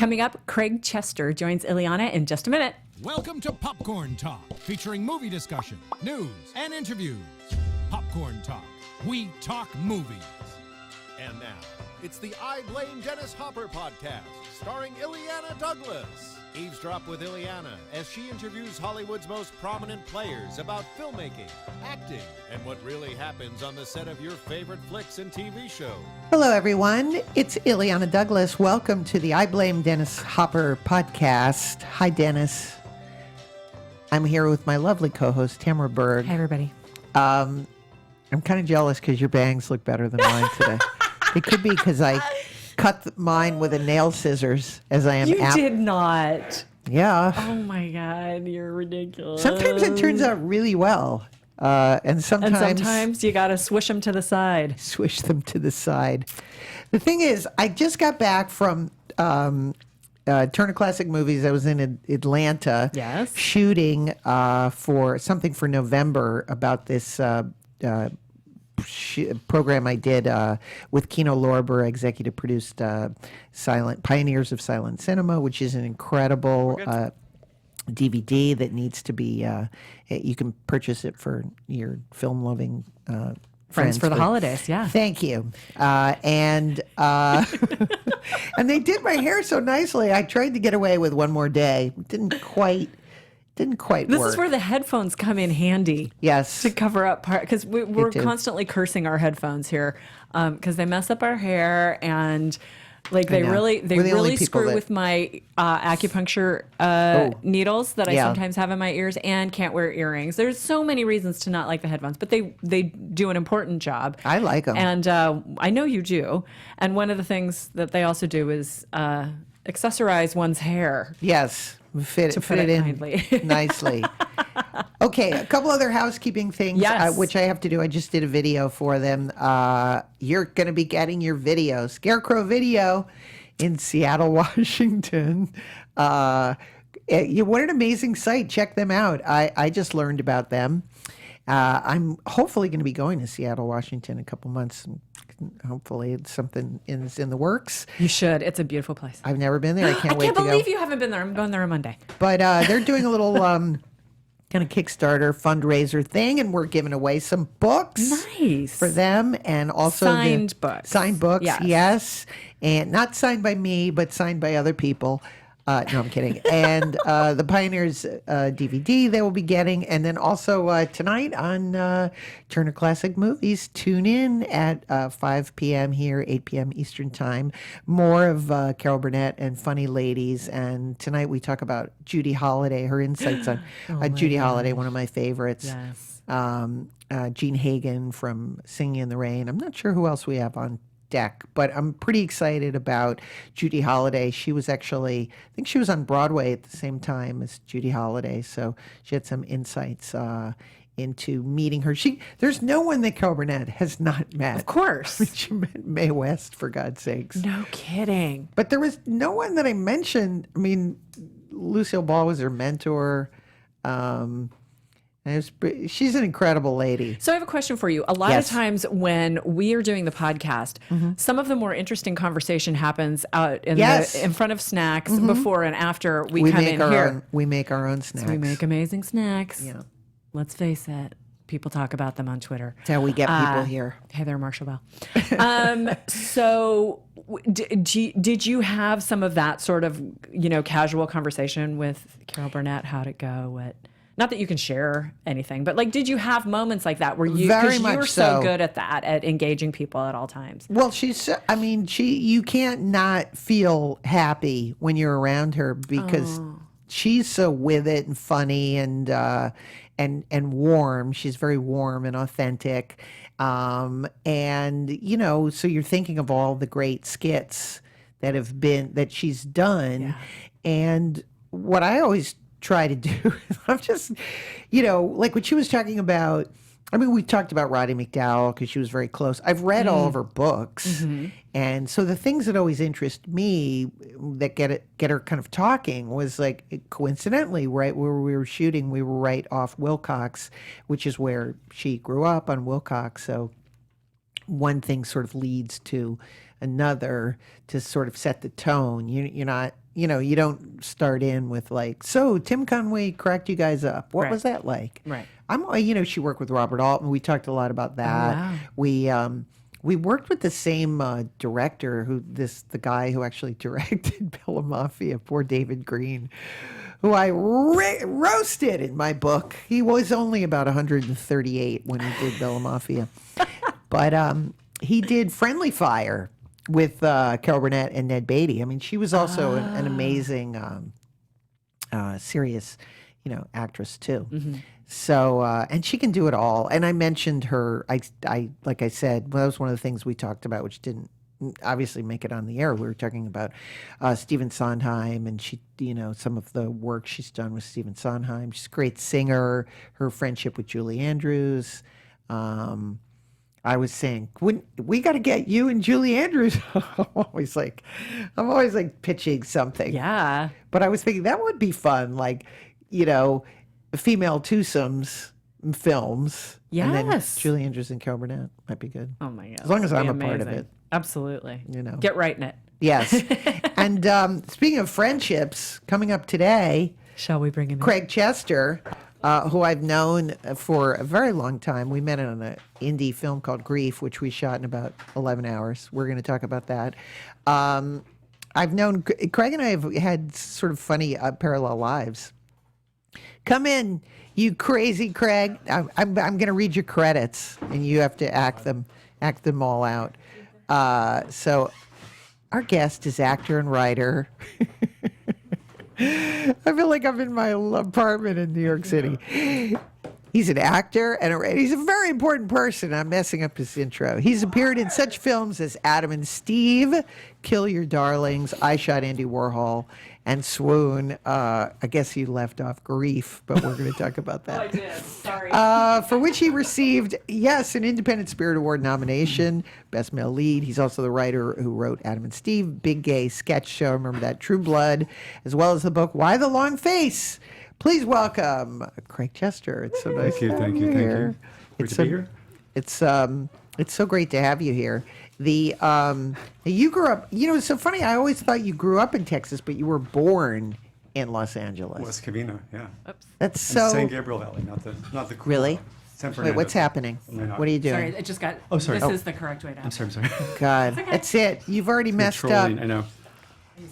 Coming up, Craig Chester joins Illeana in just a minute. Welcome to Popcorn Talk, featuring movie discussion, news, and interviews. Popcorn Talk. We talk movies. And now, it's the I Blame Dennis Hopper podcast, starring Illeana Douglas. Eavesdrop with Illeana as she interviews Hollywood's most prominent players about filmmaking, acting, and what really happens on the set of your favorite flicks and TV shows. Hello, everyone. It's Illeana Douglas. Welcome to the I Blame Dennis Hopper podcast. Hi, Dennis. I'm here with my lovely co-host, Tamara Berg. Hi, everybody. I'm kind of jealous because your bangs look better than mine today. It could be because I cut mine with a nail scissors as I am. You did not. Yeah. Oh my God, you're ridiculous. Sometimes it turns out really well. And sometimes you got to swish them to the side. Swish them to the side. The thing is, I just got back from Turner Classic Movies. I was in Atlanta shooting for something for November about this program I did with Kino Lorber, executive produced Pioneers of Silent Cinema, which is an incredible DVD that needs to be, you can purchase it for your film-loving friends for the holidays, yeah. Thank you. And they did my hair so nicely. I tried to get away with one more day. Didn't quite work. This is where the headphones come in handy. Yes. To cover up part, because we're constantly cursing our headphones here because they mess up our hair and they really screw with my acupuncture needles that I sometimes have in my ears and can't wear earrings. There's so many reasons to not like the headphones, but they do an important job. I like them. And I know you do. And one of the things that they also do is accessorize one's hair. Yes. Fit it in kindly. Nicely. Okay, a couple other housekeeping things, which I have to do. I just did a video for them. You're going to be getting your video, Scarecrow Video, in Seattle, Washington. What an amazing site. Check them out. I just learned about them. I'm hopefully going to be going to Seattle, Washington in a couple months. Hopefully something is in the works. You should. It's a beautiful place. I've never been there. I can't wait to go. I can't believe you haven't been there. I'm going there on Monday. But they're doing a little kind of Kickstarter fundraiser thing, and we're giving away some books for them, and also signed books. Signed books, yes. And not signed by me, but signed by other people. No, I'm kidding. And the Pioneers DVD they will be getting. And then also tonight on Turner Classic Movies, tune in at 5 p.m. here, 8 p.m. Eastern Time. More of Carol Burnett and Funny Ladies. And tonight we talk about Judy Holliday, her insights on Judy Holliday, one of my favorites. Yes. Gene Hagen from Singing in the Rain. I'm not sure who else we have on deck, but I'm pretty excited about Judy Holliday. She was actually, I think she was on Broadway at the same time as Judy Holliday, so she had some insights into meeting her. There's no one that Carol Burnett has not met. Of course. I mean, she met Mae West, for God's sakes. No kidding. But there was no one that I mentioned. I mean, Lucille Ball was her mentor. She's an incredible lady. So I have a question for you. A lot of times when we are doing the podcast, some of the more interesting conversation happens out in front of snacks before and after we come in here. We make our own snacks. So we make amazing snacks. Yeah. Let's face it. People talk about them on Twitter. That's how we get people here. Hey there, Marshall Bell. So did you have some of that sort of, casual conversation with Carol Burnett? How'd it go? Not that you can share anything, but did you have moments like that where you were so good at that, at engaging people at all times? Well, you can't not feel happy when you're around her because she's so with it and funny and warm. She's very warm and authentic. So you're thinking of all the great skits that she's done. Yeah. And what I always try to do, I'm just, like when she was talking about, we talked about Roddy McDowall because she was very close. I've read all of her books. And so the things that always interest me that get her kind of talking was coincidentally, right where we were shooting, we were right off Wilcox, which is where she grew up on Wilcox. So one thing sort of leads to another to sort of set the tone. You're not, you don't start in with like, so Tim Conway cracked you guys up. What was that like? Right. She worked with Robert Altman. We talked a lot about that. Oh, wow. We worked with the same director the guy who actually directed Bella Mafia, poor David Green, who I roasted in my book. He was only about 138 when he did Bella Mafia. But he did Friendly Fire with Carol Burnett and Ned Beatty. I mean, she was also an amazing, serious, actress too. Mm-hmm. So, and she can do it all. And I mentioned her, like I said, that was one of the things we talked about, which didn't obviously make it on the air. We were talking about Stephen Sondheim, and she, some of the work she's done with Stephen Sondheim. She's a great singer, her friendship with Julie Andrews. I was saying, we got to get you and Julie Andrews. I'm always like pitching something. Yeah. But I was thinking that would be fun. Like, female twosomes films. Yes. And then Julie Andrews and Carol Burnett might be good. Oh my God. As long as I'm a part of it. Absolutely. Get right in it. Yes. And speaking of friendships, coming up today. Shall we bring him in? Craig Chester, who I've known for a very long time. We met on an indie film called Grief, which we shot in about 11 hours. We're going to talk about that. I've known Craig and I have had sort of funny parallel lives. Come in, you crazy Craig. I'm going to read your credits, and you have to act them all out. So our guest is actor and writer. I feel like I'm in my apartment in New York City. He's an actor and he's a very important person. I'm messing up his intro. He's appeared in such films as Adam and Steve, Kill Your Darlings, I Shot Andy Warhol, and Swoon. I guess he left off Grief, but we're going to talk about that. Oh, I did. Sorry. For which he received, an Independent Spirit Award nomination, Best Male Lead. He's also the writer who wrote Adam and Steve, Big Gay Sketch Show, remember that, True Blood, as well as the book Why the Long Face. Please welcome Craig Chester. It's so nice to have you here. Great to be here. It's so great to have you here. You grew up. It's so funny. I always thought you grew up in Texas, but you were born in Los Angeles. West Covina, yeah. Oops. That's so. San Gabriel Valley, not the cool Really? San Fernando. Wait, what's happening? What are you doing? Sorry, it just got. Oh, sorry. This is the correct way to. I'm sorry. God, that's it. You've already messed up. I know.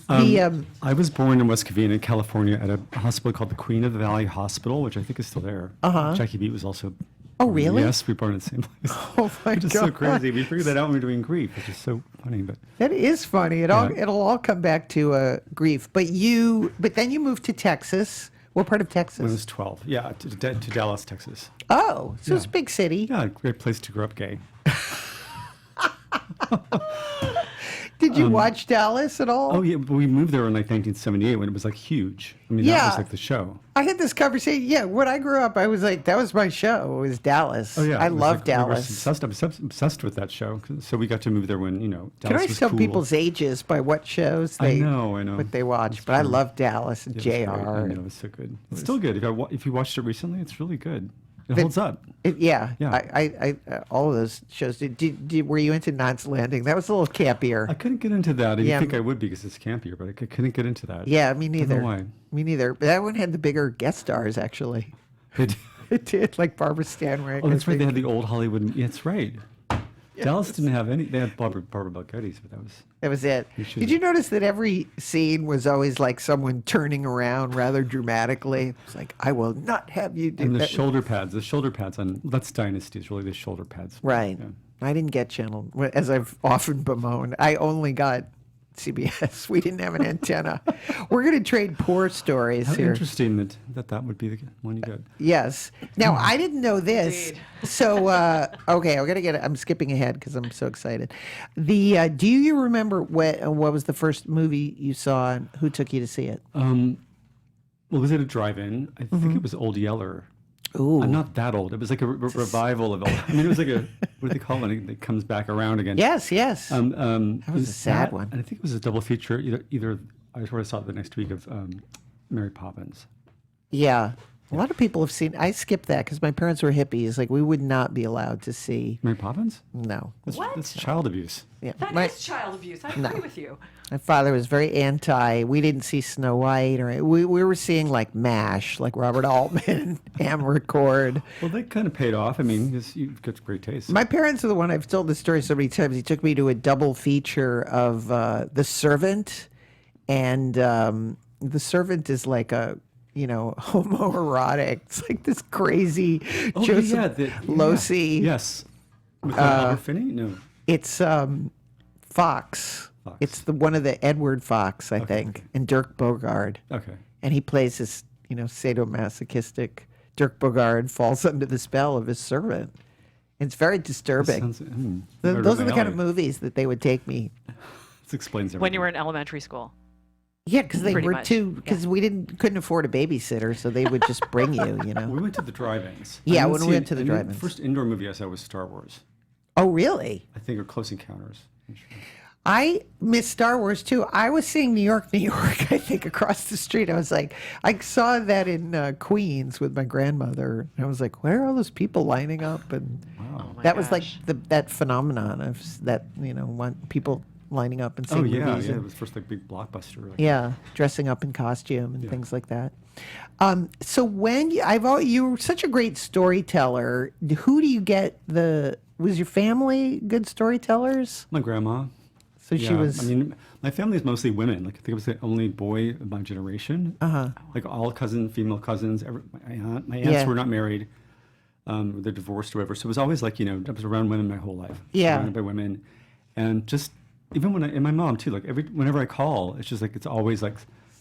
The, I was born in West Covina, California, at a hospital called the Queen of the Valley Hospital, which I think is still there. Jackie Beat was also. Oh, really? Yes, we were born in the same place. Oh my God! Which is so crazy. We figured that out when we were doing Grief, which is so funny. But that is funny. It'll all come back to Grief. But then you moved to Texas. What part of Texas? when I was 12, yeah, to Dallas, Texas. Oh, so it's a big city. Yeah, great place to grow up gay. Did you watch Dallas at all? Oh yeah, but we moved there in like 1978 when it was like huge. I mean, that was like the show. I had this conversation. Yeah, when I grew up, I was like, that was my show. It was Dallas. Oh yeah, I love Dallas. We were obsessed with that show. So we got to move there when Dallas Can I was tell cool. people's ages by what shows I know. what they watch? But I love Dallas and JR. I know, it was so good. It's still good. If you watched it recently, it's really good. It holds up. Yeah. I all of those shows. Were you into Knots Landing? That was a little campier. I couldn't get into that. You think I would because it's campier, but I couldn't get into that. Yeah, me neither. I don't know why. Me neither. But that one had the bigger guest stars, actually. It did, like Barbara Stanwyck. Oh, that's right. They had the old Hollywood. Yeah, that's right. Dallas didn't have any. They had Barbara Belgetti's, but that was it. Did you notice that every scene was always like someone turning around rather dramatically? It's like, I will not have you do and that. The shoulder pads on That's Dynasty is really the shoulder pads. Right. Yeah. I didn't get channel, as I've often bemoaned. I only got CBS. We didn't have an antenna. We're going to trade poor stories How here. Interesting that would be the one you got. Yes. Now, I didn't know this. Indeed. So, okay, I'm skipping ahead because I'm so excited. Do you remember what was the first movie you saw and who took you to see it? Well, was it a drive-in? I think it was Old Yeller. Ooh. I'm not that old. It was like a revival of. It was like a what do they call it? It comes back around again. Yes. That was a sad one. And I think it was a double feature. Either I sort of saw it the next week of Mary Poppins. Yeah. A lot of people have seen. I skipped that because my parents were hippies. Like we would not be allowed to see. Mary Poppins? No. That's child abuse. Yeah. That is child abuse. I agree with you. My father was very anti. We didn't see Snow White, or we were seeing like MASH, like Robert Altman, Amarcord. Well, that kind of paid off. I mean, you've got great taste. My parents are the one. I've told this story so many times. He took me to a double feature of The Servant, and The Servant is like a homoerotic. It's like this crazy Joseph Losey. Yes. With Albert Finney? No. It's Fox. It's one of the Edward Fox, I think, and Dirk Bogarde. Okay. And he plays this, sadomasochistic. Dirk Bogarde falls under the spell of his servant. It's very disturbing. Those are the kind of movies that they would take me. This explains everything. When you were in elementary school. Yeah, because they were because we couldn't afford a babysitter, so they would just bring you. We went to the drive-ins. Yeah, when we went to the drive-ins. The first indoor movie I saw was Star Wars. Oh, really? I think, or Close Encounters. I'm sure. I miss Star Wars too. I was seeing New York, I think, across the street. I was like, I saw that in Queens with my grandmother. And I was like, where are all those people lining up? And that was like that phenomenon of that, people lining up and seeing movies. Yeah, it was first like big blockbuster. Dressing up in costume and things like that. So when you were such a great storyteller, who do you get was your family good storytellers? My grandma. So she was. I mean, my family is mostly women. Like I think I was the only boy of my generation. Like all female cousins. My aunts were not married. They're divorced or whatever. So it was always like I was around women my whole life. Surrounded by women, and just even and my mom too. Like whenever I call, it's just like it's always like.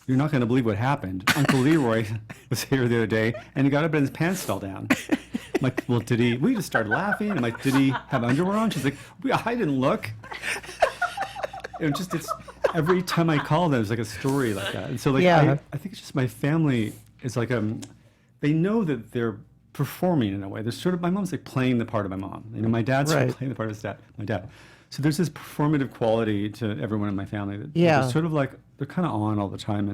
You're not going to believe what happened. Uncle Leroy was here the other day, and he got up and his pants fell down. I'm like, well, we just started laughing. I'm like, did he have underwear on? She's like, I didn't look. It's every time I call, there's like a story like that. And so like, I think it's just my family is like, they know that they're performing in a way. They're sort of, my mom's like playing the part of my mom. My dad's sort of playing the part of my dad. So there's this performative quality to everyone in my family that they're sort of like, they're kind of on all the time.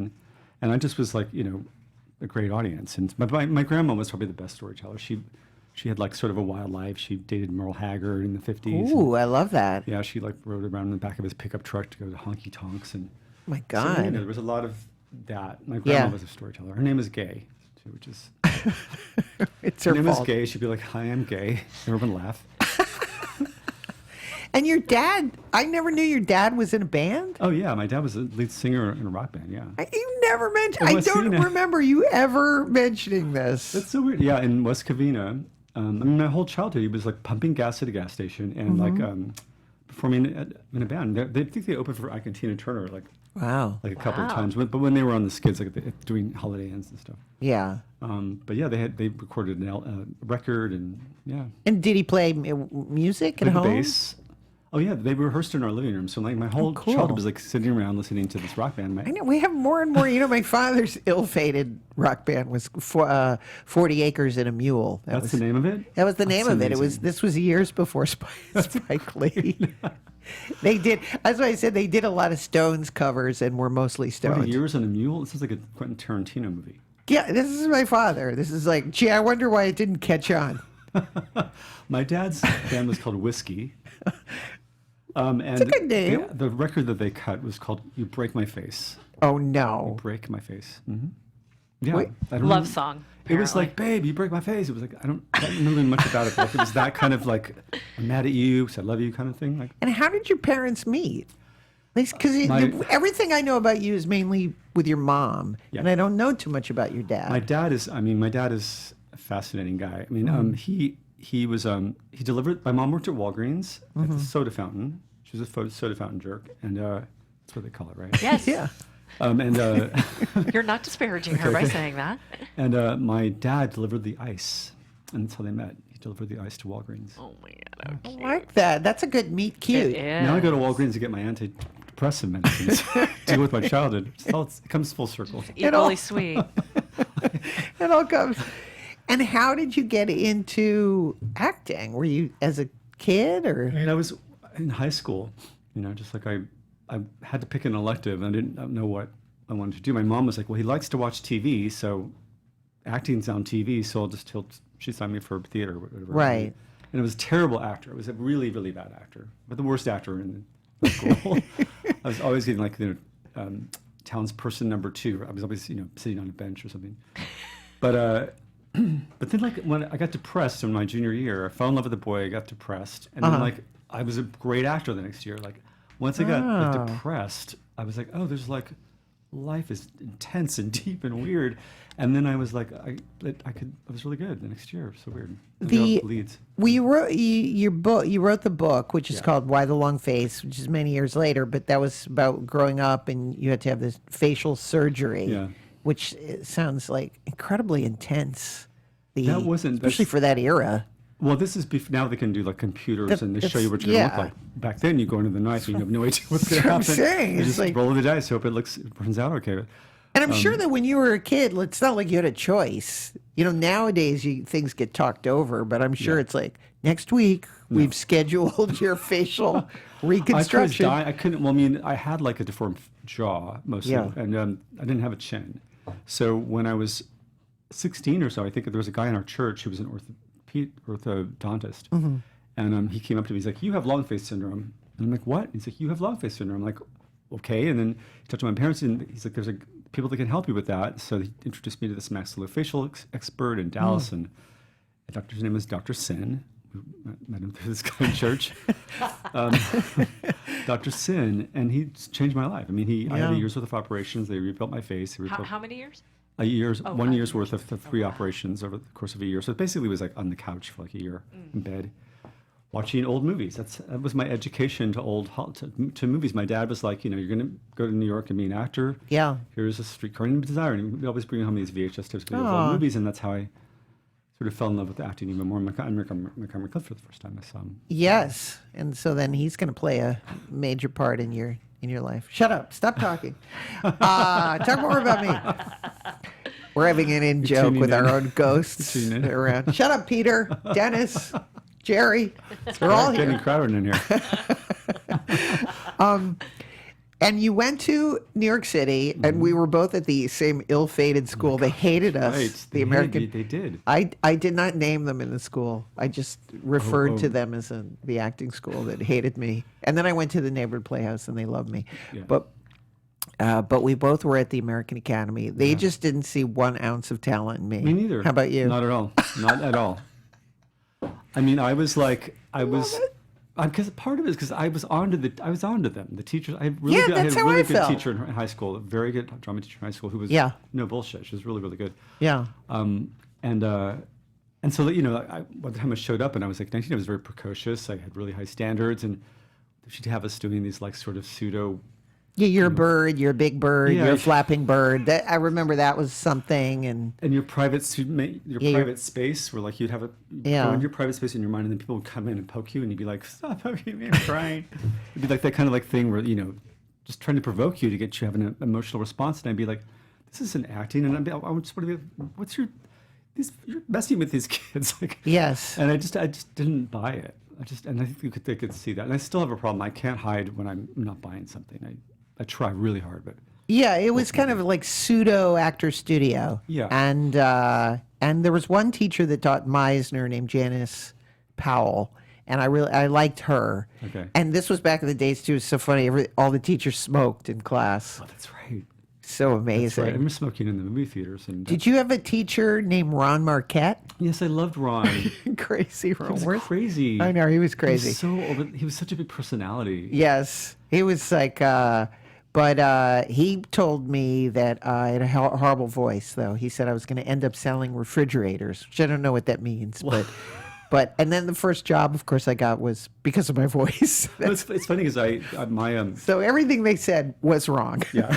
And I just was like, a great audience. And my grandma was probably the best storyteller. She had like sort of a wild life. She dated Merle Haggard in the 50s. Ooh, I love that. Yeah, she like rode around in the back of his pickup truck to go to honky tonks. And my God. So, there was a lot of that. My grandma was a storyteller. Her name is Gay, too, which is... It's her name fault. is Gay. She'd be like, hi, I'm Gay. Everyone would laugh. And your dad, I never knew your dad was in a band? Oh, yeah. My dad was a lead singer in a rock band, yeah. You never mentioned, I don't remember you ever mentioning this. That's so weird. Yeah, in West Covina, my whole childhood, he was like pumping gas at a gas station and like performing in a band. They think they opened for Ike and Tina Turner like a couple of times, but when they were on the skids, like doing Holiday Inns and stuff. Yeah. But yeah, they recorded a record and yeah. And did he play music at home? Bass. Oh yeah, they rehearsed in our living room. So like my whole childhood was like sitting around listening to this rock band. I know we have more and more. My father's ill-fated rock band was 40 Acres and a Mule. That's the name of it. That was the name of it. This was years before Spike Lee. They did. That's why I said they did a lot of Stones covers and were mostly Stones. 40 Years on a Mule. This is like a Quentin Tarantino movie. Yeah, this is my father. This is like, gee, I wonder why it didn't catch on. My dad's band was called Whiskey. It's a good name. The record that they cut was called "You Break My Face." Oh no! You break my face. Mm-hmm. Yeah, Wait. Love song. Apparently. It was like, "Babe, you break my face." It was like I don't know much about it. But like, it was that kind of like, "I'm mad at you, so I love you" kind of thing. Like, and how did your parents meet? Because everything I know about you is mainly with your mom, and I don't know too much about your dad. My dad is a fascinating guy. I mean, he delivered. My mom worked at Walgreens at the soda fountain. She was a soda fountain jerk, and that's what they call it, right? Yes. Yeah. You're not disparaging her by saying that. And my dad delivered the ice, and that's how they met. He delivered the ice to Walgreens. Oh my God! I like that. That's a good meet cute. Now I go to Walgreens to get my antidepressant medicines to deal with my childhood. It comes full circle. Equally sweet. It all comes. And how did you get into acting? Were you as a kid or? I mean, I was in high school, just like I had to pick an elective and I didn't know what I wanted to do. My mom was like, well, he likes to watch TV, so acting's on TV, so she signed me for theater or whatever. Right. And it was a terrible actor. It was a really, really bad actor, but the worst actor in the school. I was always getting like townsperson number 2. I was always sitting on a bench or something. But then like when I got depressed in my junior year, I fell in love with a boy. I got depressed, and then like I was a great actor the next year. Like once I got like, depressed, I was like, oh, there's like life is intense and deep and weird. And then I was like, I was really good the next year. So weird. Leads. Well, you wrote the book, which is called Why the Long Face, which is many years later, but that was about growing up and you had to have this facial surgery, which sounds like incredibly intense. Especially for that era. Well, this is now they can do like computers and they show you what you're going to look like. Back then, you go into the knife and you have no idea what's going to happen. Saying. You just like, roll the dice, hope it turns out okay. And I'm sure that when you were a kid, it's not like you had a choice. Nowadays things get talked over, but I'm sure it's like, next week we've scheduled your facial reconstruction. I couldn't. Well, I mean, I had like a deformed jaw mostly, and I didn't have a chin. So when I was 16 or so, I think there was a guy in our church who was an orthodontist, and he came up to me. He's like, "You have long face syndrome," and I'm like, "What?" He's like, "You have long face syndrome." I'm like, "Okay." And then he talked to my parents, and he's like, "There's people that can help you with that." So he introduced me to this maxillofacial expert in Dallas, and the doctor's name is Dr. Sin. We met him through this guy in church, Dr. Sin, and he changed my life. I mean, I had a year's worth of operations. They rebuilt my face. How many years? 1 year's worth of 3 operations over the course of a year. So it basically was like on the couch for like a year in bed, watching old movies. That was my education to movies. My dad was like, you're going to go to New York and be an actor. Yeah. Here's a Streetcar Named Desire, and he'd always bring home these VHS tapes of old movies, and that's how I sort of fell in love with acting even more. Montgomery Clift for the first time I saw him. Yes, and so then he's going to play a major part in your life. Shut up! Stop talking. Talk more about me. We're having an in-joke with our own ghosts around. Shut up, Peter, Dennis, Jerry. We're all here. Getting crowded in here. And you went to New York City, and we were both at the same ill-fated school. They hated us. Right. They did. I did not name them in the school. I just referred to them as the acting school that hated me. And then I went to the neighborhood playhouse, and they loved me. Yeah. But we both were at the American Academy. They just didn't see 1 ounce of talent in me. Me neither. How about you? Not at all. Not at all. I mean, because part of it is because I was onto them. The teachers, I had a really good teacher in high school, a very good drama teacher in high school who was no bullshit. She was really, really good. Yeah. And so by the time I showed up and I was like 19, I was very precocious. I had really high standards, and she'd have us doing these like sort of pseudo. Yeah, you're a bird. You're a big bird. You're a flapping bird. I remember that was something. And your private private space, where like you'd have go in your private space in your mind, and then people would come in and poke you, and you'd be like, "Stop poking me! I'm crying." It'd be like that kind of like thing where just trying to provoke you to get you to have an emotional response, and I'd be like, "This isn't acting," and I just want to be, you're messing with these kids, like. Yes. And I just didn't buy it. And I think they could see that, and I still have a problem. I can't hide when I'm not buying something. I try really hard, but yeah, it was kind of like pseudo actor studio. Yeah, and there was one teacher that taught Meisner named Janice Powell, and I liked her. Okay, and this was back in the days too. It's so funny. All the teachers smoked in class. Oh, that's right. So amazing. That's right. I remember smoking in the movie theaters. Did you have a teacher named Ron Marquette? Yes, I loved Ron. Crazy Ron. He was crazy. I know, he was crazy. He was such a big personality. Yes, he was like. But he told me that I had a horrible voice, though. He said I was going to end up selling refrigerators, which I don't know what that means, and then the first job, of course, I got was because of my voice. It's funny because So everything they said was wrong. Yeah.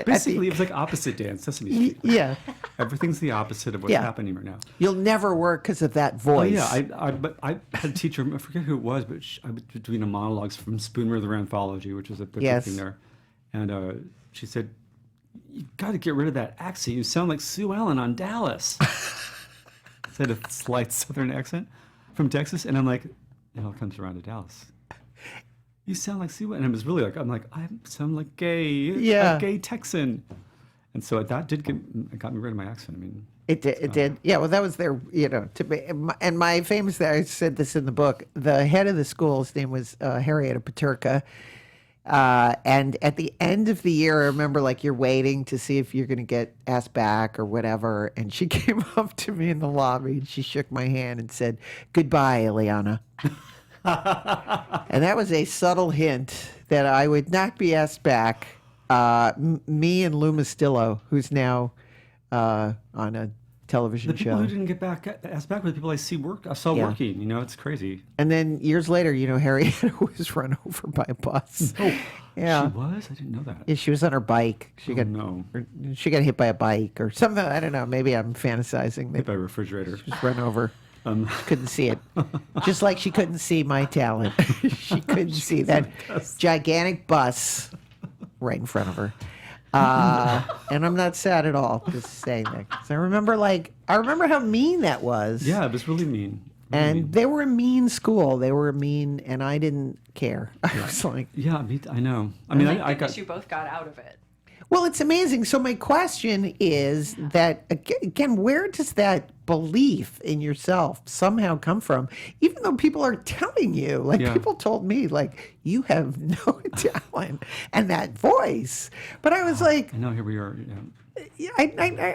Basically, it was like opposite dance, Sesame Street. Yeah. Everything's the opposite of what's happening right now. You'll never work because of that voice. Oh, yeah. But I had a teacher, I forget who it was, but I was doing a monologues from Spoon River Anthology, which was a big thing there. And she said, "You've got to get rid of that accent. You sound like Sue Ellen on Dallas." I had a slight Southern accent from Texas, and I'm like, it all comes around to Dallas. You sound like Sue, and it was really like, I sound like a gay Texan, And so that it got me rid of my accent. I mean, it did. Yeah, well, that was their, to be, and my famous, I said this in the book, the head of the school, his name was Harrietta Paterka. And at the end of the year, I remember like you're waiting to see if you're going to get asked back or whatever. And she came up to me in the lobby and she shook my hand and said, "Goodbye, Illeana." And that was a subtle hint that I would not be asked back. Me and Lou Mastillo, who's now on a television the show. people who didn't get asked back were the people I saw working. It's crazy. And then years later, Harrietta was run over by a bus. Oh, yeah. She was? I didn't know that. Yeah, she was on her bike. She got hit by a bike or something. I don't know. Maybe I'm fantasizing. Hit by a refrigerator. She was run over. Couldn't see it. Just like she couldn't see my talent. She couldn't see that gigantic bus right in front of her. And I'm not sad at all just saying that. 'Cause I remember how mean that was. Yeah, it was really mean. And they were a mean school. They were mean, and I didn't care. I was like, yeah, I know. I mean, I got. You both got out of it. well, it's amazing. So my question is that again, where does that belief in yourself somehow come from? Even though people are telling you, people told me, you have no talent and that voice. But I was like, I know, here we are. Yeah.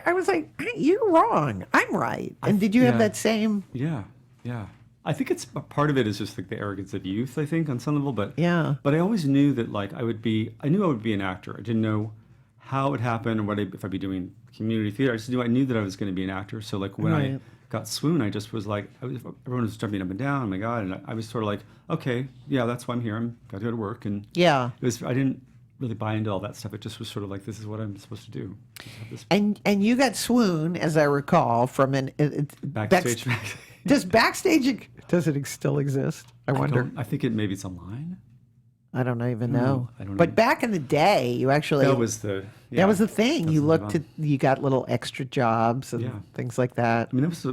I was like, you're wrong. I'm right. And did you have that same? Yeah. Yeah. I think it's a part of it is just like the arrogance of youth, I think, on some level. But yeah. But I always knew that I knew I would be an actor. I didn't know how it would happen or if I'd be doing community theater. I knew that I was going to be an actor. So when I got Swoon, I just was like, everyone was jumping up and down. Oh my God. And I was sort of like, okay, yeah, that's why I'm here. I'm got to go to work. And yeah, I didn't really buy into all that stuff. It just was sort of like, this is what I'm supposed to do. And you got Swoon, as I recall, from an backstage. Does backstage, does it still exist? I wonder. I think maybe it's online. I don't even know. I don't know. But back in the day, you actually that was the thing. You got little extra jobs and things like that. I mean, that was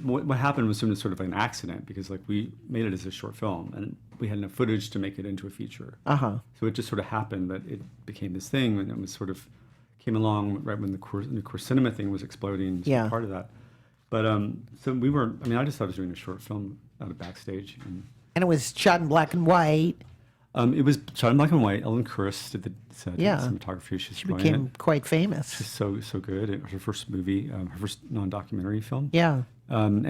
what happened was sort of an accident because we made it as a short film and we had enough footage to make it into a feature. So it just sort of happened that it became this thing and it was sort of came along right when the core cinema thing was exploding. Part of that. But so we were. I mean, I just thought I was doing a short film out of backstage, and it was shot in black and white. It was shot in black and white. Ellen Kurst did the cinematography. She became quite famous. She's so good. It was her first movie, her first non-documentary film. Yeah. I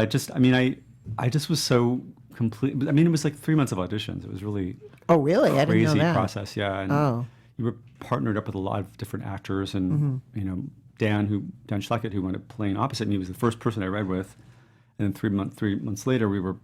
just was so complete. I mean, it was like 3 months of auditions. It was really I didn't know that. Process. Yeah. And you were partnered up with a lot of different actors, and Dan Schleckett, who wound up playing opposite me, was the first person I read with, and then 3 months later, we were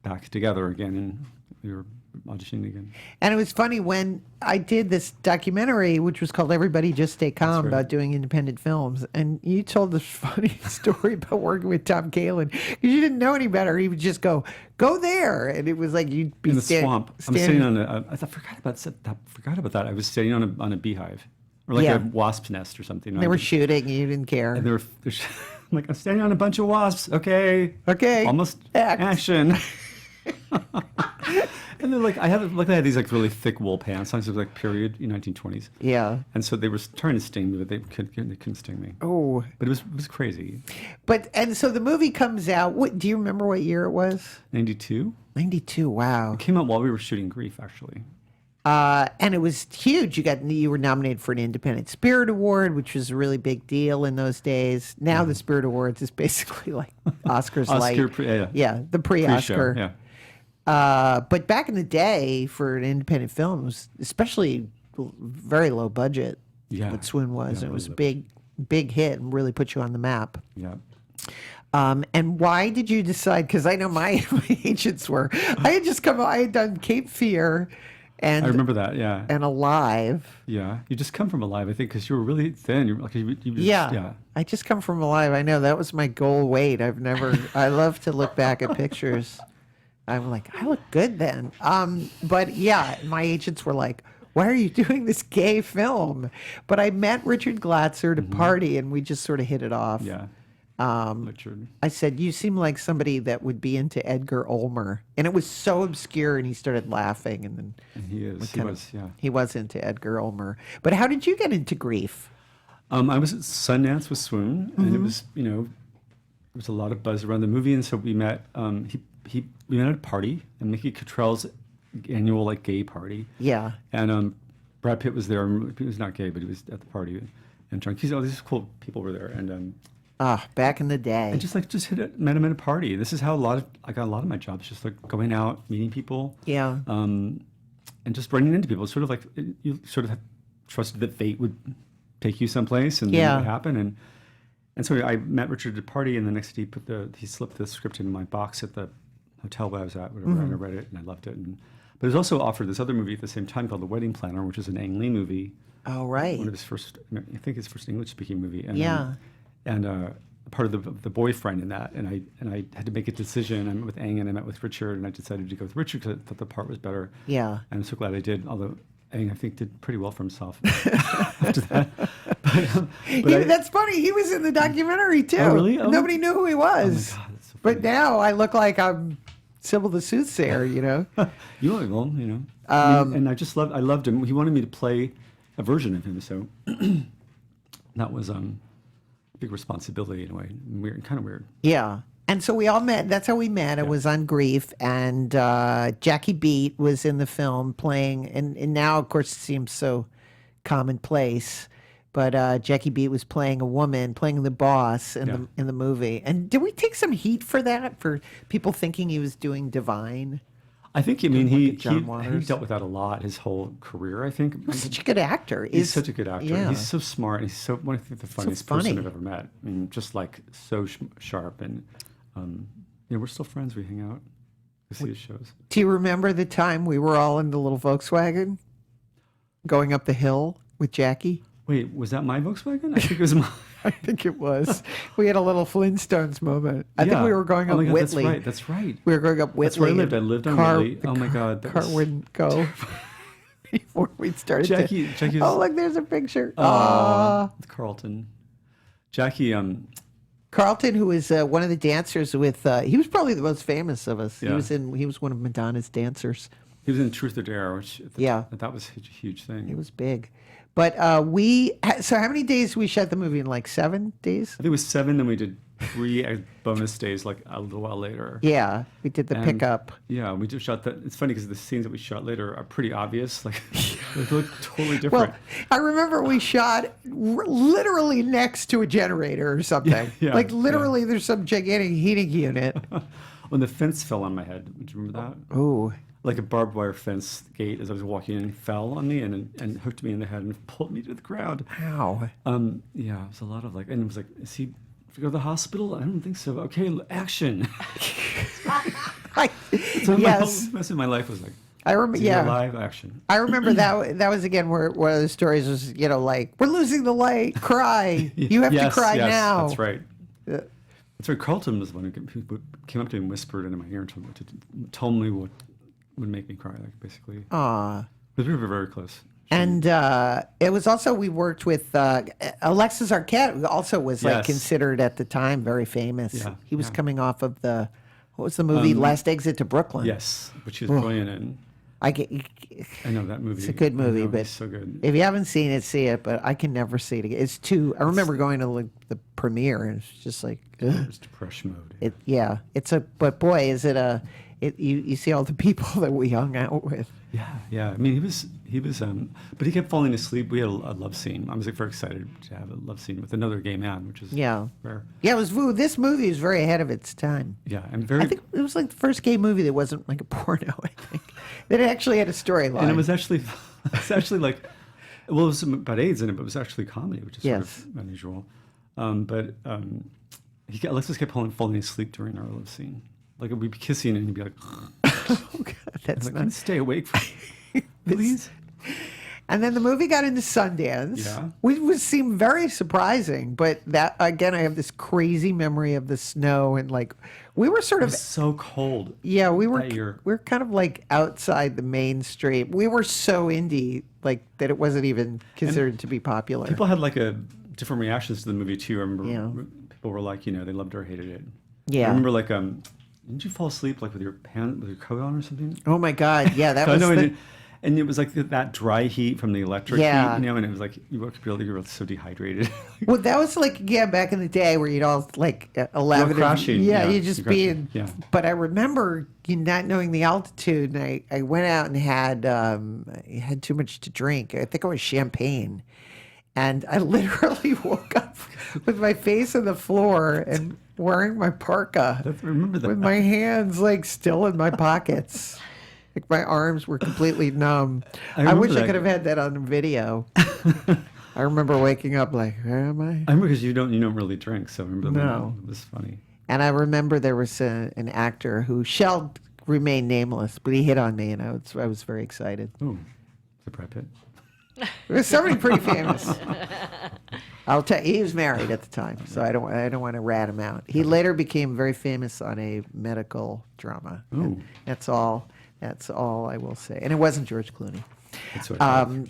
back together again, and we were auditioning again. And it was funny when I did this documentary, which was called "Everybody Just Stay Calm," about doing independent films, and you told this funny story about working with Tom Kalin because you didn't know any better. He would just go there, and it was like you'd be in the swamp. I'm sitting on I forgot about that. I was sitting on a beehive. Or like a wasp's nest or something. They were shooting, and you didn't care. And they're like, I'm standing on a bunch of wasps. Okay. Almost action. And they're like, I had these like really thick wool pants. I was like period 1920s. Yeah. And so they were trying to sting me, but they couldn't sting me. Oh. But it was crazy. And so the movie comes out. Do you remember what year it was? 92. 92. Wow. It came out while we were shooting Grief, actually. And it was huge. You were nominated for an Independent Spirit Award, which was a really big deal in those days. Now the Spirit Awards is basically like Oscars light. The pre-Oscar. Yeah. But back in the day, for an independent film, it was especially very low budget. Yeah. What Swoon was. It was a big hit and really put you on the map. Yeah. And why did you decide? Because I know my agents were. I had done Cape Fear. And I remember that, yeah. And Alive. Yeah. You just come from Alive, I think, because you were really thin. I just come from Alive. I know that was my goal weight. I love to look back at pictures. I'm like, I look good then. But yeah, my agents were like, why are you doing this gay film? But I met Richard Glatzer to party, and we just sort of hit it off. Yeah. Richard. I said, "You seem like somebody that would be into Edgar Ulmer," and it was so obscure, and he started laughing, and then he was into Edgar Ulmer. But how did you get into grief? I was at Sundance with Swoon, and it was there was a lot of buzz around the movie, and so we met. We met at a party, at Mickey Cottrell's annual gay party. Yeah, and Brad Pitt was there. He was not gay, but he was at the party and drunk. These cool people were there, and. Back in the day. I just met him at a party. This is how I got a lot of my jobs, just going out, meeting people. Yeah. And just running into people. It's sort of you sort of trusted that fate would take you someplace, and then it would happen. And so I met Richard at a party, and the next day he slipped the script into my box at the hotel where I was at, whatever, and I read it, and I loved it. But he was also offered this other movie at the same time called The Wedding Planner, which is an Ang Lee movie. Oh, right. One of his first, I think his first English-speaking movie. And, part of the boyfriend in that, and I had to make a decision. I met with Aang and I met with Richard, and I decided to go with Richard because I thought the part was better. Yeah, and I'm so glad I did. Although Aang, I think, did pretty well for himself after that. But that's funny. He was in the documentary too. Oh, really? Oh. Nobody knew who he was. Oh my God, that's so funny. But now I look like I'm Sybil the Soothsayer. You are, well, and I loved him. He wanted me to play a version of him, so that was big responsibility in a way. Kind of weird. Yeah. And so we all met. That's how we met. It was on Grief. And Jackie Beat was in the film playing. And now, of course, it seems so commonplace. But Jackie Beat was playing a woman, playing the boss in the movie. And did we take some heat for that? For people thinking he was doing Divine? I think, he dealt with that a lot his whole career, I think. He's such a good actor. He's such a good actor. Yeah. He's so smart. He's one of the funniest person I've ever met. I mean, just so sharp. And, we're still friends. We hang out. We see his shows. Do you remember the time we were all in the little Volkswagen going up the hill with Jackie? Wait, was that my Volkswagen? I think it was mine. I think it was. We had a little Flintstones moment. I think we were going up Whitley. That's right. We were going up Whitley. That's where I lived. I lived on Whitley. Oh my God. The car wouldn't go before we started. Jackie. Oh, look, there's a picture. Carlton. Jackie. Carlton, who was one of the dancers with, he was probably the most famous of us. Yeah. He was one of Madonna's dancers. He was in Truth or Dare, which that was a huge thing. It was big. But so how many days we shot the movie in, 7 days? I think it was 7, then we did 3 bonus days a little while later. Yeah, we did the pickup. Yeah, we just shot that. It's funny because the scenes that we shot later are pretty obvious. They look totally different. Well, I remember we shot literally next to a generator or something. Literally there's some gigantic heating unit. When the fence fell on my head, do you remember that? Oh. Like a barbed wire fence gate as I was walking in, fell on me and hooked me in the head and pulled me to the ground. Ow. Yeah, it was a lot of and it was is he go to the hospital? I don't think so. Okay, action. So yes. Most of my life was I remember, live action. I remember that was again where one of the stories was, we're losing the light, cry. You have to cry now. That's right. That's right. Carlton was the one who came up to me and whispered into my ear and told me what would make me cry, basically. Aww. Because we were very close. And it was also, we worked with Alexis Arquette, who also was considered at the time very famous. Yeah, he was coming off of what was the movie, Last Exit to Brooklyn? Yes, which he was brilliant in. I know that movie. It's a good movie, but so good. If you haven't seen it, see it. But I can never see it again. I remember going to the premiere, and it's just it's depression mode. But boy, is it you see all the people that we hung out with. Yeah. I mean, he was, but he kept falling asleep. We had a love scene. I was very excited to have a love scene with another gay man, which is rare. Yeah, this movie is very ahead of its time. Yeah, I think it was the first gay movie that wasn't like a porno. I think that it actually had a storyline. And it was actually well, it was about AIDS in it, but it was actually comedy, which is sort of unusual. Alexis kept falling asleep during our love scene. We'd be kissing and he'd be like, oh God, that's not. Stay awake, please. And then the movie got into Sundance, which seemed very surprising. But that again, I have this crazy memory of the snow and we were sort of it was so cold. Yeah, we were. We were kind of outside the mainstream. We were so indie that it wasn't even considered to be popular. People had different reactions to the movie too. I remember people were like, they loved or hated it. Yeah. I remember like, didn't you fall asleep like with your coat on or something? Oh my God. Yeah. That was and it was like that dry heat from the electric heat, and it was like you woke up early, you were so dehydrated. Well, that was like, back in the day where you'd all like 11. Crashing. You'd just be in. Yeah. But I remember not knowing the altitude, and I went out and had too much to drink. I think it was champagne. And I literally woke up with my face on the floor and wearing my parka. I remember that. With my hands like still in my pockets. Like my arms were completely numb. I wish I could have had that on video. I remember waking up like, where am I? I remember because you don't really drink, so I remember it was funny. And I remember there was an actor who shall remain nameless, but he hit on me, and I was very excited. Oh, the Brad Pitt. It was somebody pretty famous. I'll tell you, he was married at the time, so I don't want to rat him out. He later became very famous on a medical drama. Oh. That's all I will say. And it wasn't George Clooney. That's what I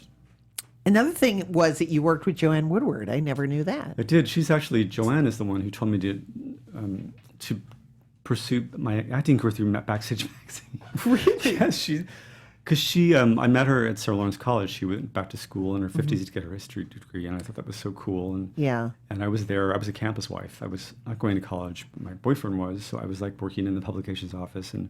Another thing was that you worked with Joanne Woodward. I never knew that. I did. Joanne is the one who told me to pursue my acting career through Backstage Magazine. Really? Yes, because I met her at Sarah Lawrence College. She went back to school in her 50s to get her history degree, and I thought that was so cool. And I was there. I was a campus wife. I was not going to college, but my boyfriend was, so I was like working in the publications office, and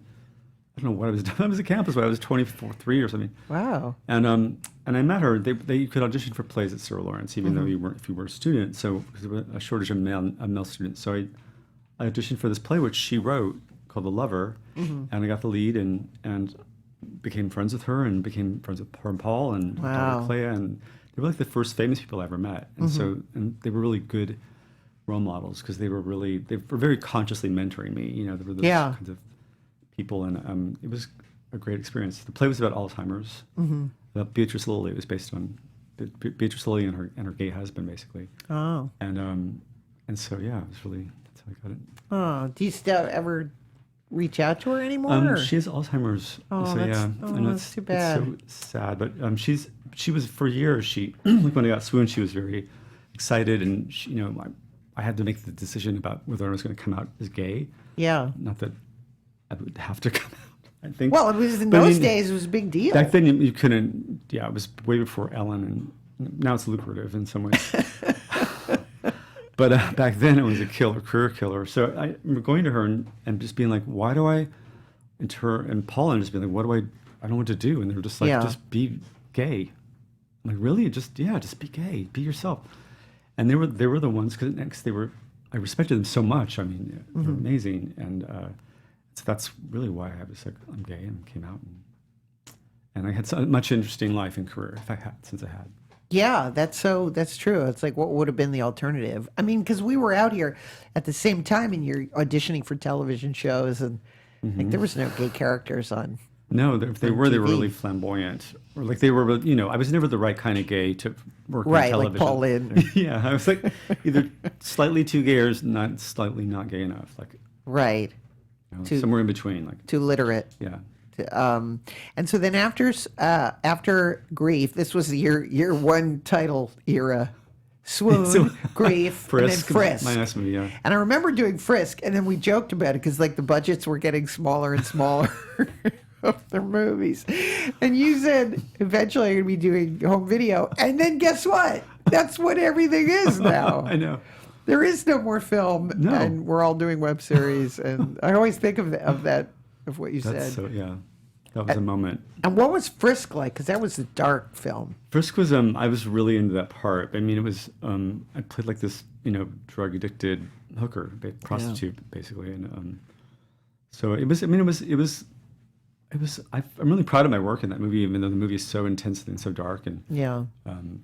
I don't know what I was doing. I was a campus wife. I was 23 or something. Wow. And I met her. They could audition for plays at Sarah Lawrence, even though if you were a student. So because there was a shortage of male students, so I auditioned for this play which she wrote called The Lover, and I got the lead and became friends with her and became friends with her and Paul and Dr. Clea, and they were like the first famous people I ever met. And and they were really good role models because they were very consciously mentoring me. There were those kinds of people, and it was a great experience. The play was about Alzheimer's. About Beatrice Lilly. It was based on Beatrice Lilly and her gay husband, basically. Oh. And so it was really, that's how I got it. Oh, do you still ever reach out to her anymore? She has Alzheimer's. Oh, so that's too bad. It's so sad, but she was for years. She when I got swooned, she was very excited, and I had to make the decision about whether I was going to come out as gay. Yeah. Not that I would have to come out. I think. Well, it was in those days. It was a big deal. Back then, you couldn't. Yeah, it was way before Ellen, and now it's lucrative in some ways. But back then, it was a career killer. So I remember going to her and just being like, "Why do I?" And her and Paul and just being like, "What do I? I don't know what to do." And they were just like, "Just be gay." I'm like, "Really? Just be gay. Be yourself." And they were the ones because I respected them so much. I mean, they're amazing, and so that's really why I was like, I'm gay, and came out, and I had so much interesting life and career since I had. Yeah, that's true. It's like, what would have been the alternative? I mean, because we were out here at the same time, and you're auditioning for television shows, and like there was no gay characters on. No, if they were, they were really flamboyant, or like they were. I was never the right kind of gay to work on television. Like Paul Lynde. Yeah, I was like either slightly too gay or slightly not gay enough. Like somewhere in between, like too literate. Yeah. And so then after Grief, this was your one title era. Swoon, Grief, Frisk, and then Frisk. My next movie, yeah. And I remember doing Frisk, and then we joked about it because like the budgets were getting smaller and smaller of their movies. And you said eventually you're going to be doing home video, and then guess what? That's what everything is now. I know. There is no more film, and we're all doing web series. And I always think of what you said. So, yeah, that was a moment. And what was Frisk like? Because that was a dark film. Frisk was I was really into that part. I mean, it was I played like this drug addicted hooker, prostitute, basically, and so it was. I mean, it was. I'm really proud of my work in that movie, even though the movie is so intense and so dark. And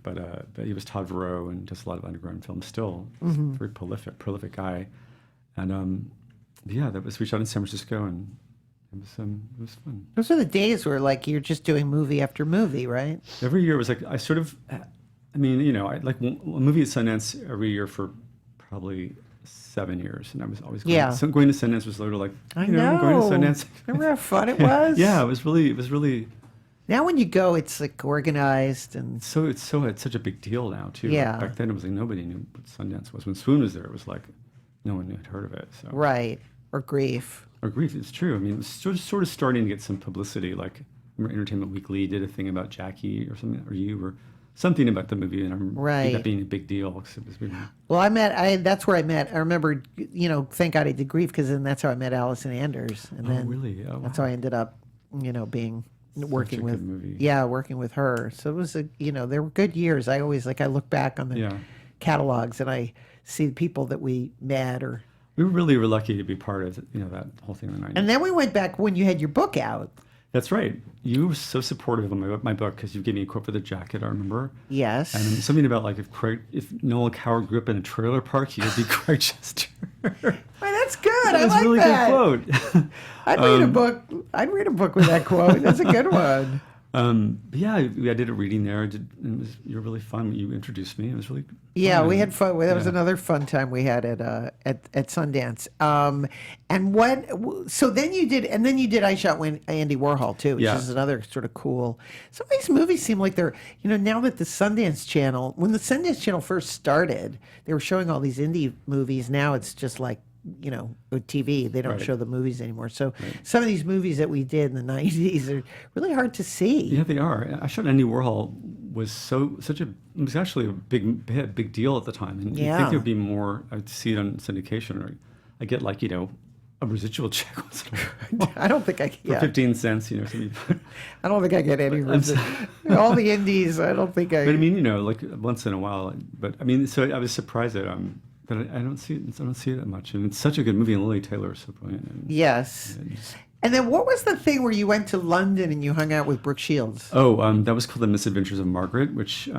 but he was Todd Verow and just a lot of underground films. Still, very prolific guy, and that was we shot in San Francisco, and it was fun. Those are the days where like you're just doing movie after movie, right? Every year it was like I sort of, I mean, I like a movie at Sundance every year for probably 7 years, and I was always going. So going to Sundance was literally like, I'm going to Sundance. Remember how fun it was? Yeah, it was really. Now when you go, it's like organized and so it's such a big deal now too. Yeah. Like back then it was like nobody knew what Sundance was. When Swoon was there, it was like no one had heard of it. So. Right. Or Grief. Or Grief, it's true. I mean, it was sort of starting to get some publicity. Like, Entertainment Weekly did a thing about Jackie or something, or you, or something about the movie, and I remember that being a big deal. Cause it was really... Well, that's where I met. I remember, thank God I did Grief, because then that's how I met Allison Anders, and then really? That's how I ended up, working with working with her. So it was there were good years. I always I look back on the catalogs and I see the people that we met or. We were lucky to be part of that whole thing in the 90s. And then we went back when you had your book out. That's right. You were so supportive of my book because you gave me a quote for the jacket, I remember. Yes. And something about if Noel Coward grew up in a trailer park, he would be Craig Chester. Well, that's good. I like that. That's a really good quote. I'd read a book with that quote. That's a good one. I did a reading there. You were really fun. You introduced me. It was really fun. Yeah, we had fun. That was another fun time we had at Sundance. So then you did I Shot Andy Warhol too, which is another sort of cool. Some of these movies seem like they're now that the Sundance Channel, when the Sundance Channel first started, they were showing all these indie movies. Now it's just like with TV, they don't show the movies anymore. So some of these movies that we did in the 90s are really hard to see. Yeah, they are. I Shot Andy Warhol was it was actually a big deal at the time. And you think there'd be more, I'd see it on syndication, or I get a residual check once in a while. I don't think I for 15 cents, something. I don't think I get any all the indies, I don't think I. But I mean, once in a while. But I mean, so I was surprised that but I don't see it. I don't see it that much, and it's such a good movie. And Lily Taylor is so brilliant. Yes. And then what was the thing where you went to London and you hung out with Brooke Shields? Oh, that was called The Misadventures of Margaret, which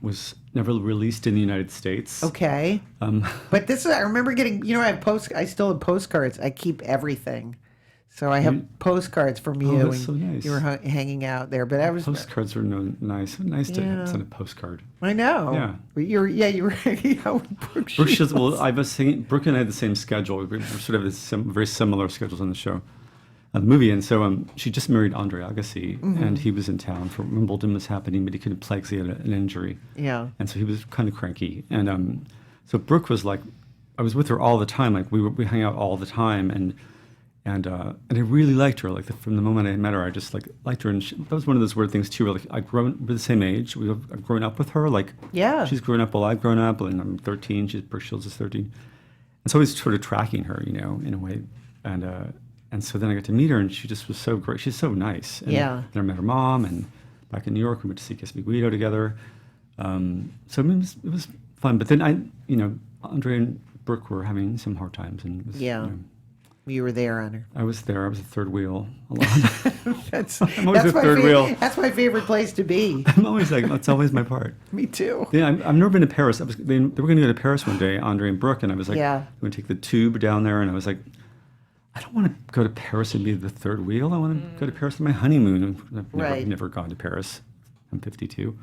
was never released in the United States. Okay. But I remember getting. I still have postcards. I keep everything. So I have postcards from you, that's so nice. You were hanging out there. But postcards were nice. Nice to send a postcard. I know. Yeah. You were hanging out with Brooke Shields. Well, I was thinking Brooke and I had the same schedule. We were sort of very similar schedules on the show, the movie. And so she just married Andre Agassi, and he was in town for Wimbledon was happening, but he couldn't play because he had an injury. Yeah. And so he was kind of cranky. And so Brooke was I was with her all the time. We hung out all the time, and I really liked her. From the moment I met her, I just liked her. And that was one of those weird things too. Where we're the same age. I've grown up with her. She's grown up while I've grown up. And I'm 13. Brooke Shields is 13. And so I was sort of tracking her, in a way. And so then I got to meet her, and she just was so great. She's so nice. And then I met her mom, and back in New York, we went to see Kiss Me Guido together. So I mean, it was fun. But then Andre and Brooke were having some hard times, and it was, you were there on her. I was there. I was a third wheel a lot. I'm always a third wheel. That's my favorite place to be. I'm always that's always my part. Me too. Yeah, I've never been to Paris. They were going to go to Paris one day, Andre and Brooke, and I was I'm going to take the tube down there, and I was like, I don't want to go to Paris and be the third wheel. I want to go to Paris on my honeymoon. I've never gone to Paris. I'm 52.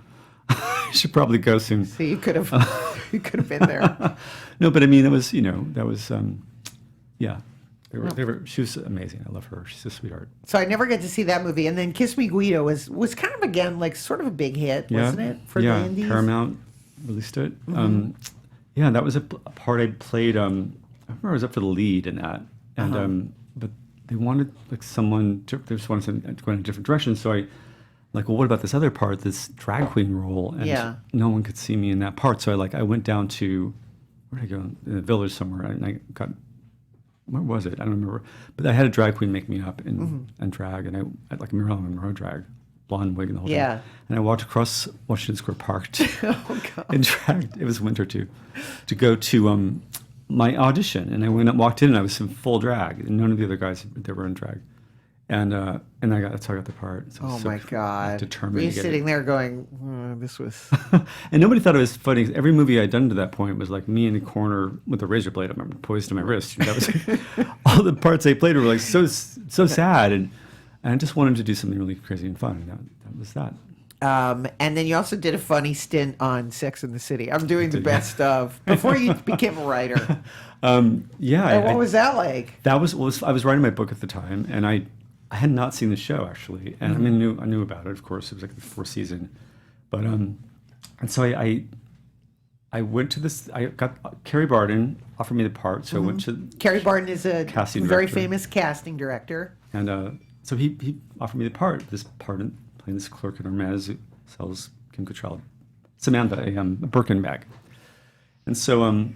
I should probably go soon. So you could have been there. No, but I mean, it was that was She was amazing. I love her. She's a sweetheart. So I never get to see that movie. And then Kiss Me Guido was kind of, again, sort of a big hit, wasn't it? For the indies? Paramount released it. That was a part I played. I remember I was up for the lead in that. And but they wanted someone, they just wanted to go in a different direction. So I, well, what about this other part, this drag queen role? And no one could see me in that part. So I went down to, where did I go? In the village somewhere. And I got, where was it? I don't remember. But I had a drag queen make me up and drag, and I had a Marilyn Monroe drag, blonde wig and the whole thing. And I walked across Washington Square Park and dragged. It was winter too, to go to my audition. And I walked in, and I was in full drag, and none of the other guys they were in drag. And that's how I got the part. So my God! Determined. Were you sitting there going, "This was"? And nobody thought it was funny. Every movie I'd done to that point was me in a corner with a razor blade poised to my wrist. And that was all the parts I played were so sad, and I just wanted to do something really crazy and fun. And that was that. And then you also did a funny stint on Sex and the City. I'm doing the best of before you became a writer. And what was that like? That was I was writing my book at the time, and I had not seen the show actually, and I knew about it. Of course, it was the fourth season, but and so I I went to this. I got Carrie Barden offered me the part, so I went to. Carrie Barden is a casting very director. famous casting director. And so he offered me the part, playing this clerk at Hermes who sells Kim Cattrall, Samantha, a Birkin bag. And so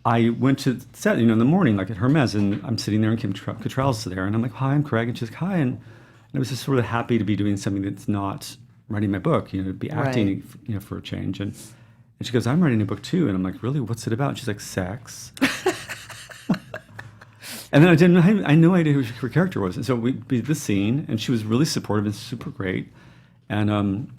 I went to set, in the morning, like at Hermes, and I'm sitting there, and Kim Cattrall's there, and I'm like, "Hi, I'm Craig," and she's like, "Hi," and I was just sort of happy to be doing something that's not writing my book, to be acting, for a change. And she goes, "I'm writing a book too," and I'm like, "Really? What's it about?" And she's like, "Sex." And then I had no idea who her character was. And so we did the scene, and she was really supportive and super great. And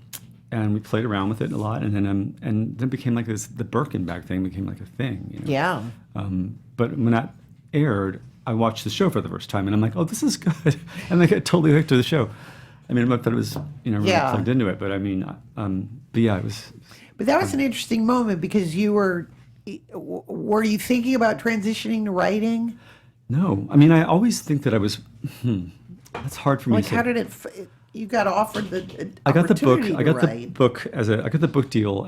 we played around with it a lot. And then it became like the Birkin bag thing became like a thing. Yeah. But when that aired, I watched the show for the first time, and I'm like, "Oh, this is good." And I got totally hooked to the show. I mean, I thought it was, really plugged into it. But I mean, but yeah, it was. But that was an interesting moment because were you thinking about transitioning to writing? No, I mean, I always think that I was. That's hard for me. Like, how did it? You got offered the. I got the book. opportunity I got to the write. book I got the book deal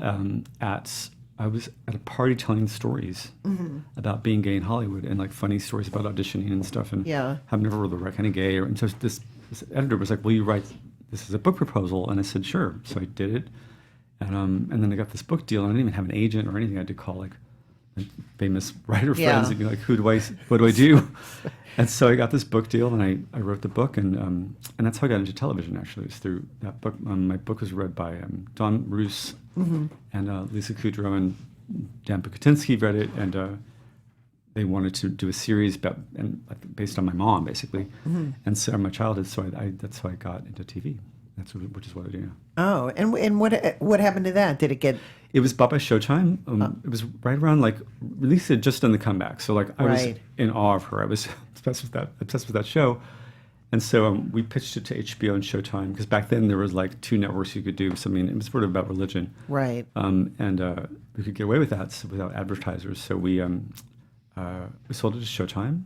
I was at a party telling stories about being gay in Hollywood and like funny stories about auditioning and stuff. And I've never really kind of gay. And so this editor was like, "Will you write this as a book proposal?" And I said, "Sure." So I did it, and then I got this book deal. And I didn't even have an agent or anything. I had to call like famous writer friends and be like, what do I do? And so I got this book deal, and I wrote the book, and that's how I got into television. Actually, it was through that book. My book was read by Don Roos and Lisa Kudrow, and Dan Bukatinsky read it, and they wanted to do a series based on my mom, basically, and so my childhood. So that's how I got into TV. Which is what I do now. Oh, and what happened to that? Did it get? It was bought by Showtime. It was right around released it just on the comeback. So I was in awe of her. I was obsessed with that show, and so we pitched it to HBO and Showtime because back then there was like 2 networks you could do something. It was sort of about religion, right? And we could get away with that without advertisers. So we sold it to Showtime.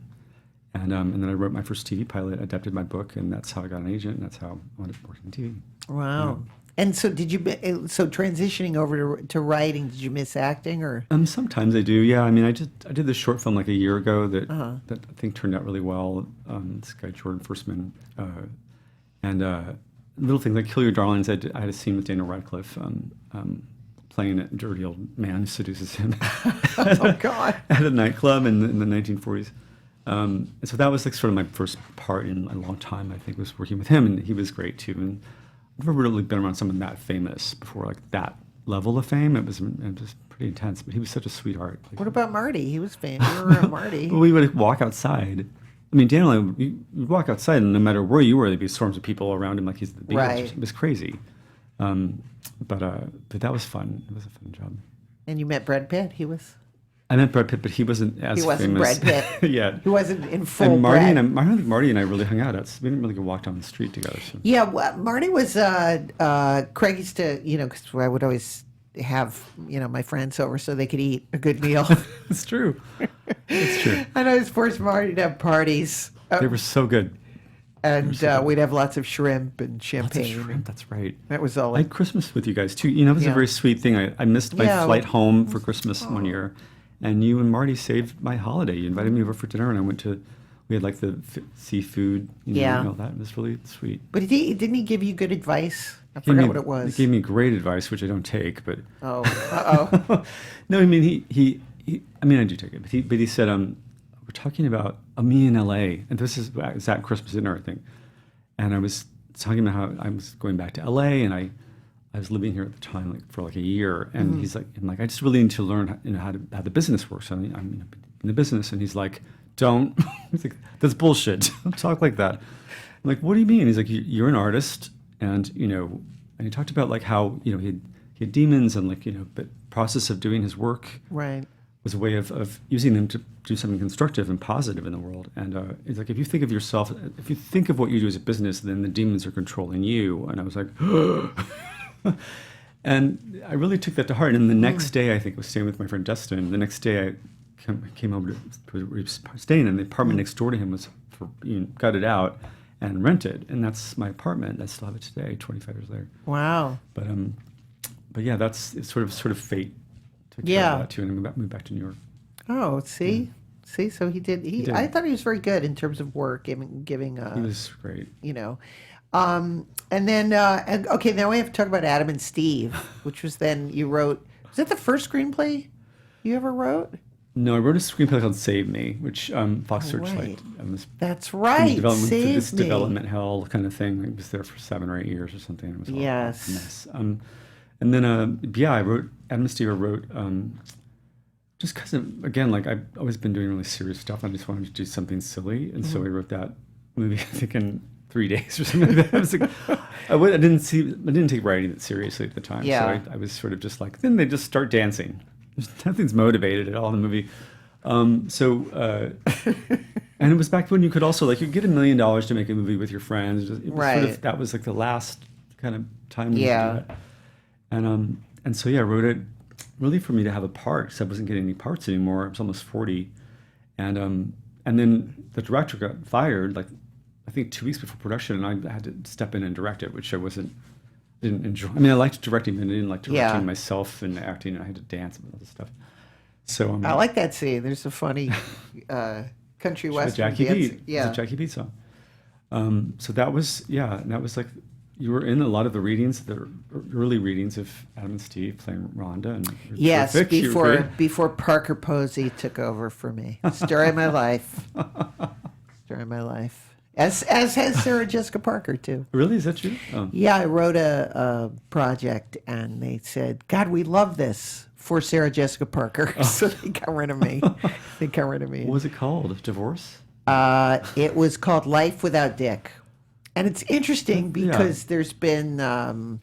And then I wrote my first TV pilot, adapted my book, and that's how I got an agent, and that's how I wanted to work in TV. Wow. And so transitioning over to writing, did you miss acting or? Sometimes I do, yeah. I mean, I did this short film like a year ago that I think turned out really well. This guy, Jordan Firstman. And little things like Kill Your Darlings, I had a scene with Daniel Radcliffe playing a dirty old man who seduces him Oh, God. at a nightclub in the 1940s. And so that was like sort of my first part in a long time, I think, was working with him, and he was great too. And I've never really been around someone that famous before, like that level of fame. It was pretty intense, but he was such a sweetheart. What about Marty? He was famous. You were around Marty. Well, we would walk outside. I mean, Daniel, you'd walk outside, and no matter where you were, there'd be swarms of people around him like he's the Beatles. Right. It was crazy. But that was fun. It was a fun job. And you met Brad Pitt. I met Brad Pitt, but he wasn't as famous. He wasn't Brad Pitt. Yeah. He wasn't in full and Marty Brad. and Marty and I really hung out. We didn't really go walk down the street together. So. Yeah, well, Marty was, Craig used to, because I would always have, my friends over so they could eat a good meal. It's true. It's true. And I was forced Marty to have parties. They were so good. And we'd have lots of shrimp and champagne. Lots of shrimp, that's right. That was all. I had Christmas with you guys, too. It was a very sweet thing. I missed my flight home for Christmas one year. And you and Marty saved my holiday. You invited me over for dinner, and we had like the seafood, and all that. It was really sweet. But didn't he give you good advice? I forgot what it was. He gave me great advice, which I don't take, but. Oh, uh-oh. No, I mean, I do take it, but he said, we're talking about me in L.A., and this is at Christmas dinner, I think. And I was talking about how I was going back to L.A., and I was living here at the time, for a year, and he's like, I just really need to learn, how the business works. I'm in the business, and he's like, don't. He's like, that's bullshit. Don't talk like that. I'm like, what do you mean? He's like, you're an artist, and and he talked about like how he had demons, and the process of doing his work was a way of using them to do something constructive and positive in the world. And it's like, if you think of what you do as a business, then the demons are controlling you. And I was like. And I really took that to heart. And the next day, I think I was staying with my friend Dustin. The next day, I came over to we were staying, and the apartment next door to him was gutted out and rented. And that's my apartment. I still have it today, 25 years later. Wow. But yeah, it's sort of fate took care of that too, and moved back to New York. Oh, see, so he did. He did. I thought he was very good in terms of work, giving. He was great. And then okay, now we have to talk about Adam and Steve, which was then you wrote. Was that the first screenplay you ever wrote? No, I wrote a screenplay called Save Me, which Fox Searchlight. That's right. This development hell kind of thing. I was there for 7 or 8 years or something. It was all a mess. And then, I wrote, Adam and Steve wrote, just because, again, like I've always been doing really serious stuff. I just wanted to do something silly. And so I wrote that movie, I think, in 3 days or something like that. I was like, I didn't take writing that seriously at the time. Yeah. So I was sort of just like, then they just start dancing. Nothing's motivated at all in the movie. And it was back when you could also, like, you get $1 million to make a movie with your friends. It was sort of, that was like the last kind of time we used to do that. And so, I wrote it really for me to have a part, because I wasn't getting any parts anymore. I was almost 40. And then the director got fired, like, I think 2 weeks before production, and I had to step in and direct it, which I didn't enjoy. I mean, I liked directing, but I didn't like directing myself and acting, and I had to dance and all this stuff. So I like that scene. There's a funny country western dancing. Yeah, it's a Jackie Beat song. So that was like, you were in a lot of the readings, the early readings of Adam and Steve playing Rhonda. And yes, before Parker Posey took over for me. Story of my life. Story of my life. As has Sarah Jessica Parker, too. Really? Is that true? Oh. Yeah, I wrote a project, and they said, God, we love this for Sarah Jessica Parker. So they got rid of me. What was it called? Divorce? It was called Life Without Dick. And it's interesting because there's been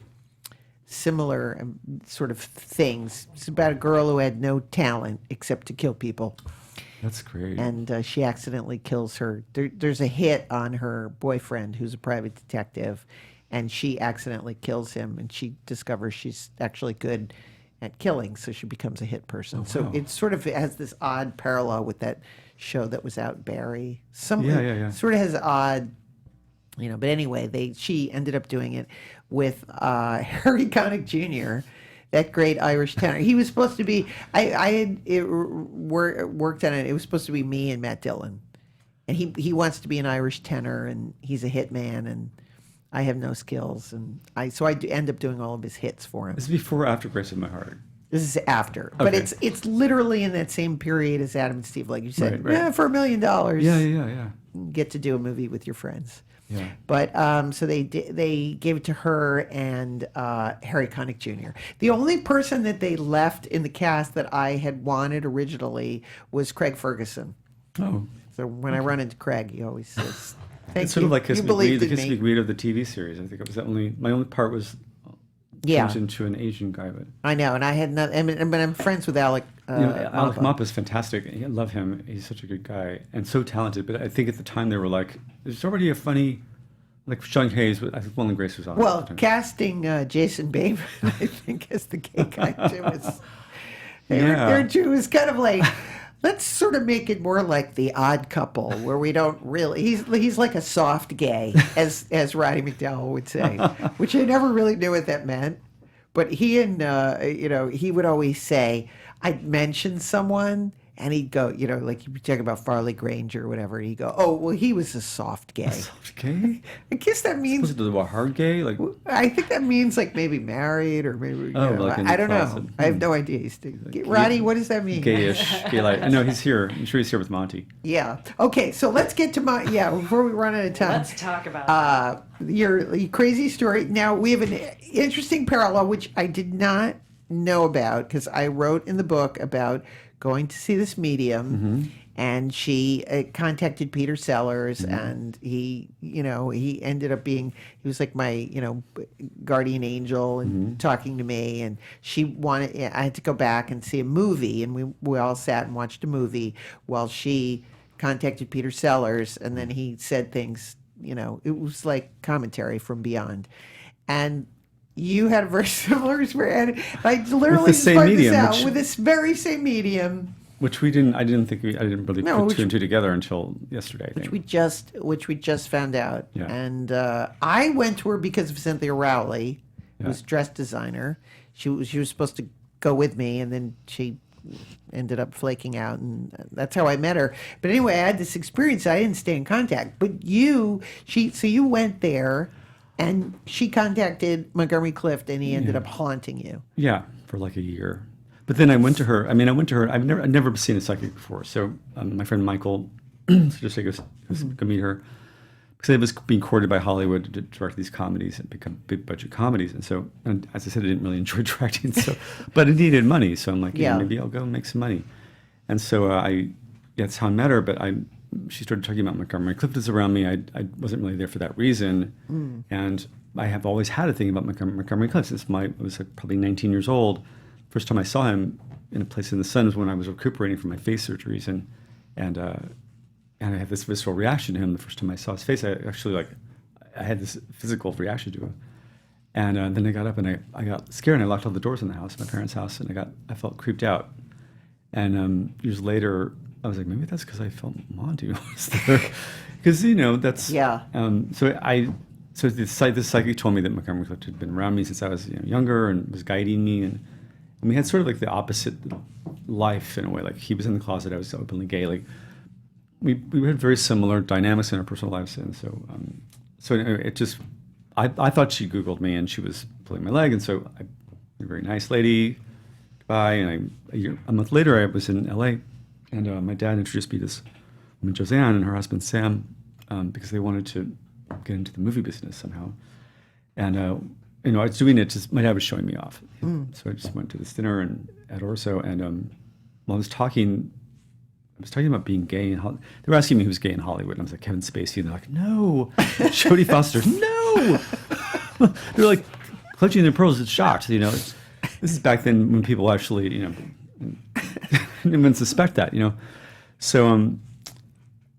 similar sort of things. It's about a girl who had no talent except to kill people. That's great. And she accidentally kills her. There's a hit on her boyfriend, who's a private detective, and she accidentally kills him, and she discovers she's actually good at killing, so she becomes a hit person. Oh, so it sort of has this odd parallel with that show that was out, Barry. Sort of has odd, but anyway, she ended up doing it with Harry Connick Jr., that great Irish tenor. He was supposed to be. I had worked on it. It was supposed to be me and Matt Dillon, and he wants to be an Irish tenor, and he's a hit man, and I have no skills, and I end up doing all of his hits for him. This is before or after Grace of My Heart? This is after, but it's literally in that same period as Adam and Steve, like you said. Right. Yeah, for $1 million. Yeah. Get to do a movie with your friends. Yeah. But so they gave it to her and Harry Connick Jr. The only person that they left in the cast that I had wanted originally was Craig Ferguson. Oh. So when I run into Craig, he always says, "Thank you." It's sort of like Kiss Me Weed, the Kiss Me Weed of the TV series. I think it was my only part was changed into an Asian guy. But I know, and I had not. But I'm friends with Alec. Alec Mop is fantastic. I love him. He's such a good guy and so talented. But I think at the time they were like, "There's already a funny." Like Sean Hayes, I think Will and Grace was on. Well, casting Jason Bateman, I think, as the gay guy too was kind of like, let's sort of make it more like The Odd Couple, where we don't really. He's like a soft gay, as Roddy McDowell would say, which I never really knew what that meant. But he and he would always say, I'd mention someone. And he'd go, like you'd be talking about Farley Granger or whatever. He'd go, oh, well, he was a soft gay. A soft gay? I guess that means... Supposed to do a hard gay? Like, I think that means like maybe married or maybe... I don't know. I have no idea. Roddy, what does that mean? Gayish. Gay-like. I know he's here. I'm sure he's here with Monty. Yeah. Okay, so let's get to before we run out of time. Let's talk about your crazy story. Now, we have an interesting parallel, which I did not know about because I wrote in the book about going to see this medium, and she contacted Peter Sellers, and he ended up being, he was like my, guardian angel and talking to me, and I had to go back and see a movie, and we all sat and watched a movie while she contacted Peter Sellers, and then he said things, it was like commentary from beyond. And you had a very similar experience. I literally with the same medium, with this very same medium. Which I didn't really put two and two together until yesterday. I think. Which we just found out. Yeah. And I went to her because of Cynthia Rowley, who's dress designer. She was supposed to go with me, and then she ended up flaking out, and that's how I met her. But anyway, I had this experience. I didn't stay in contact. But so you went there, and she contacted Montgomery Clift, and he ended up haunting you. Yeah, for like a year. But then I went to her. I'd never seen a psychic before. So my friend Michael suggested I was going to meet her because I was being courted by Hollywood to direct these comedies and become big budget comedies. And so, and as I said, I didn't really enjoy directing. So, but it needed money. So I'm like, maybe I'll go make some money. And so that's how I met her. But she started talking about Montgomery Clift was around me. I wasn't really there for that reason. And I have always had a thing about Montgomery Clift since I was probably 19 years old. First time I saw him in A Place in the Sun was when I was recuperating from my face surgeries, and I had this visceral reaction to him the first time I saw his face. I had this physical reaction to him, and then I got up and I got scared and I locked all the doors in the house, my parents' house, and I felt creeped out. And years later, I was like, maybe that's because I felt Monty was there, because that's So this psychic told me that Montgomery Clift had been around me since I was younger and was guiding me, and we had sort of like the opposite life in a way. Like he was in the closet, I was openly gay. Like we had very similar dynamics in our personal lives, and so anyway, it just I thought she Googled me and she was pulling my leg, and so a very nice lady, goodbye. And a month later I was in LA, and my dad introduced me to this woman Joanne and her husband Sam, because they wanted to get into the movie business somehow, and I was doing it. Just my dad was showing me off, so I just went to this dinner at Orso, and while I was talking about being gay in Hollywood. They were asking me who's gay in Hollywood, and I was like Kevin Spacey, and they're like, no, Jodie Foster, no. They're like clutching their pearls, it's shocked. This is back then when people actually didn't even suspect that. So and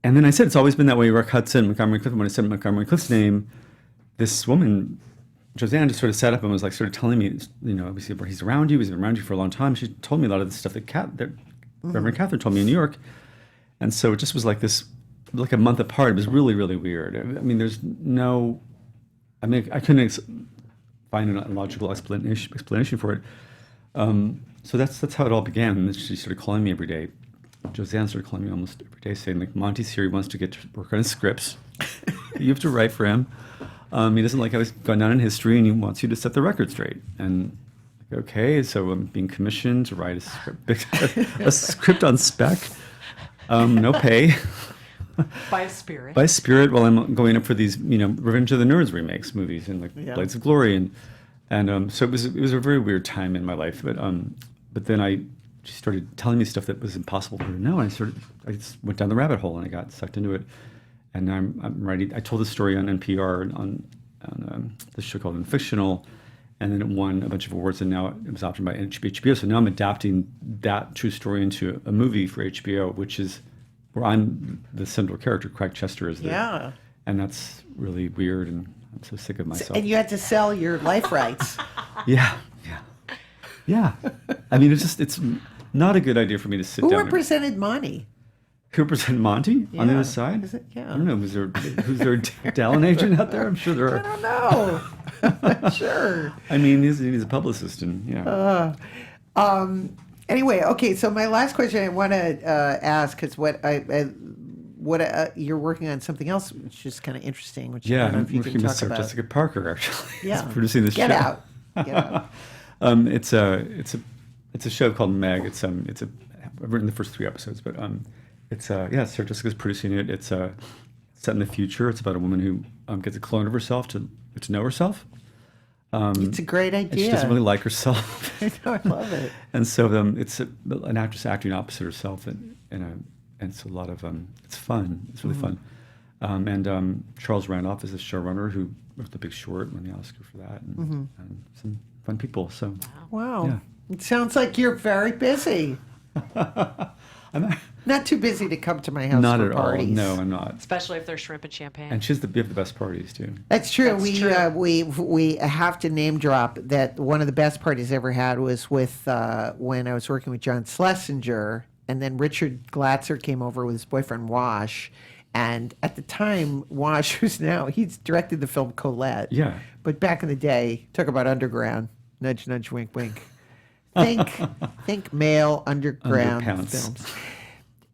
then I said it's always been that way. Rick Hudson, Montgomery Clift. When I said Montgomery Clift's name, this woman, Joanne, just sort of sat up and was like sort of telling me, he's around you. He's been around you for a long time. She told me a lot of the stuff that Reverend Catherine told me in New York. And so it just was like this, like a month apart. It was really, really weird. I couldn't find a logical explanation for it. So that's how it all began. And she started calling me every day. Joanne started calling me almost every day, saying like, Monty's here, he wants to get to work on his scripts. You have to write for him. He doesn't like how he's gone down in history, and he wants you to set the record straight. And okay, so I'm being commissioned to write a script on spec, no pay. By spirit. By spirit, while I'm going up for these, Revenge of the Nerds remakes movies and Blades of Glory, and so it was a very weird time in my life. But then she started telling me stuff that was impossible for her to know, and I just went down the rabbit hole and I got sucked into it. And I'm writing. I told the story on NPR on this show called Unfictional. And then it won a bunch of awards, and now it was optioned by HBO. So now I'm adapting that true story into a movie for HBO, which is where I'm the central character. Craig Chester is there. And that's really weird, and I'm so sick of myself. And you had to sell your life rights. Yeah. I mean, it's not a good idea for me to sit down. Who represented Monty? Who represented Monty on the other side? Is it? Yeah. I don't know. Who's their Dallin agent out there? I'm sure there are. I don't know. I'm not sure. I mean, he's a publicist, and Anyway, okay. So my last question I want to ask is you're working on something else, which is kind of interesting. Which I don't know if you can talk about. Jessica Parker actually. Yeah, producing this show. Get out. It's a show called Meg. I've written the first 3 episodes, but Sarah Jessica's producing it. It's set in the future. It's about a woman who gets a clone of herself to know herself. It's a great idea. And she doesn't really like herself. I know, I love it. And so it's an actress acting opposite herself, and it's a lot of it's fun. It's really fun. And Charles Randolph is the showrunner who wrote The Big Short, won the Oscar for that, and some fun people. So wow, yeah. It sounds like you're very busy. I'm not too busy to come to my house not for at parties. all. No, I'm not. Especially if there's shrimp and champagne. And we have the best parties too. That's true. That's We have to name drop that one of the best parties I ever had was with when I was working with John Schlesinger, and then Richard Glatzer came over with his boyfriend Wash. And at the time, Wash, he's directed the film Colette. Yeah. But back in the day, talk about underground, nudge, nudge, wink, wink. think male underground Underpants. films.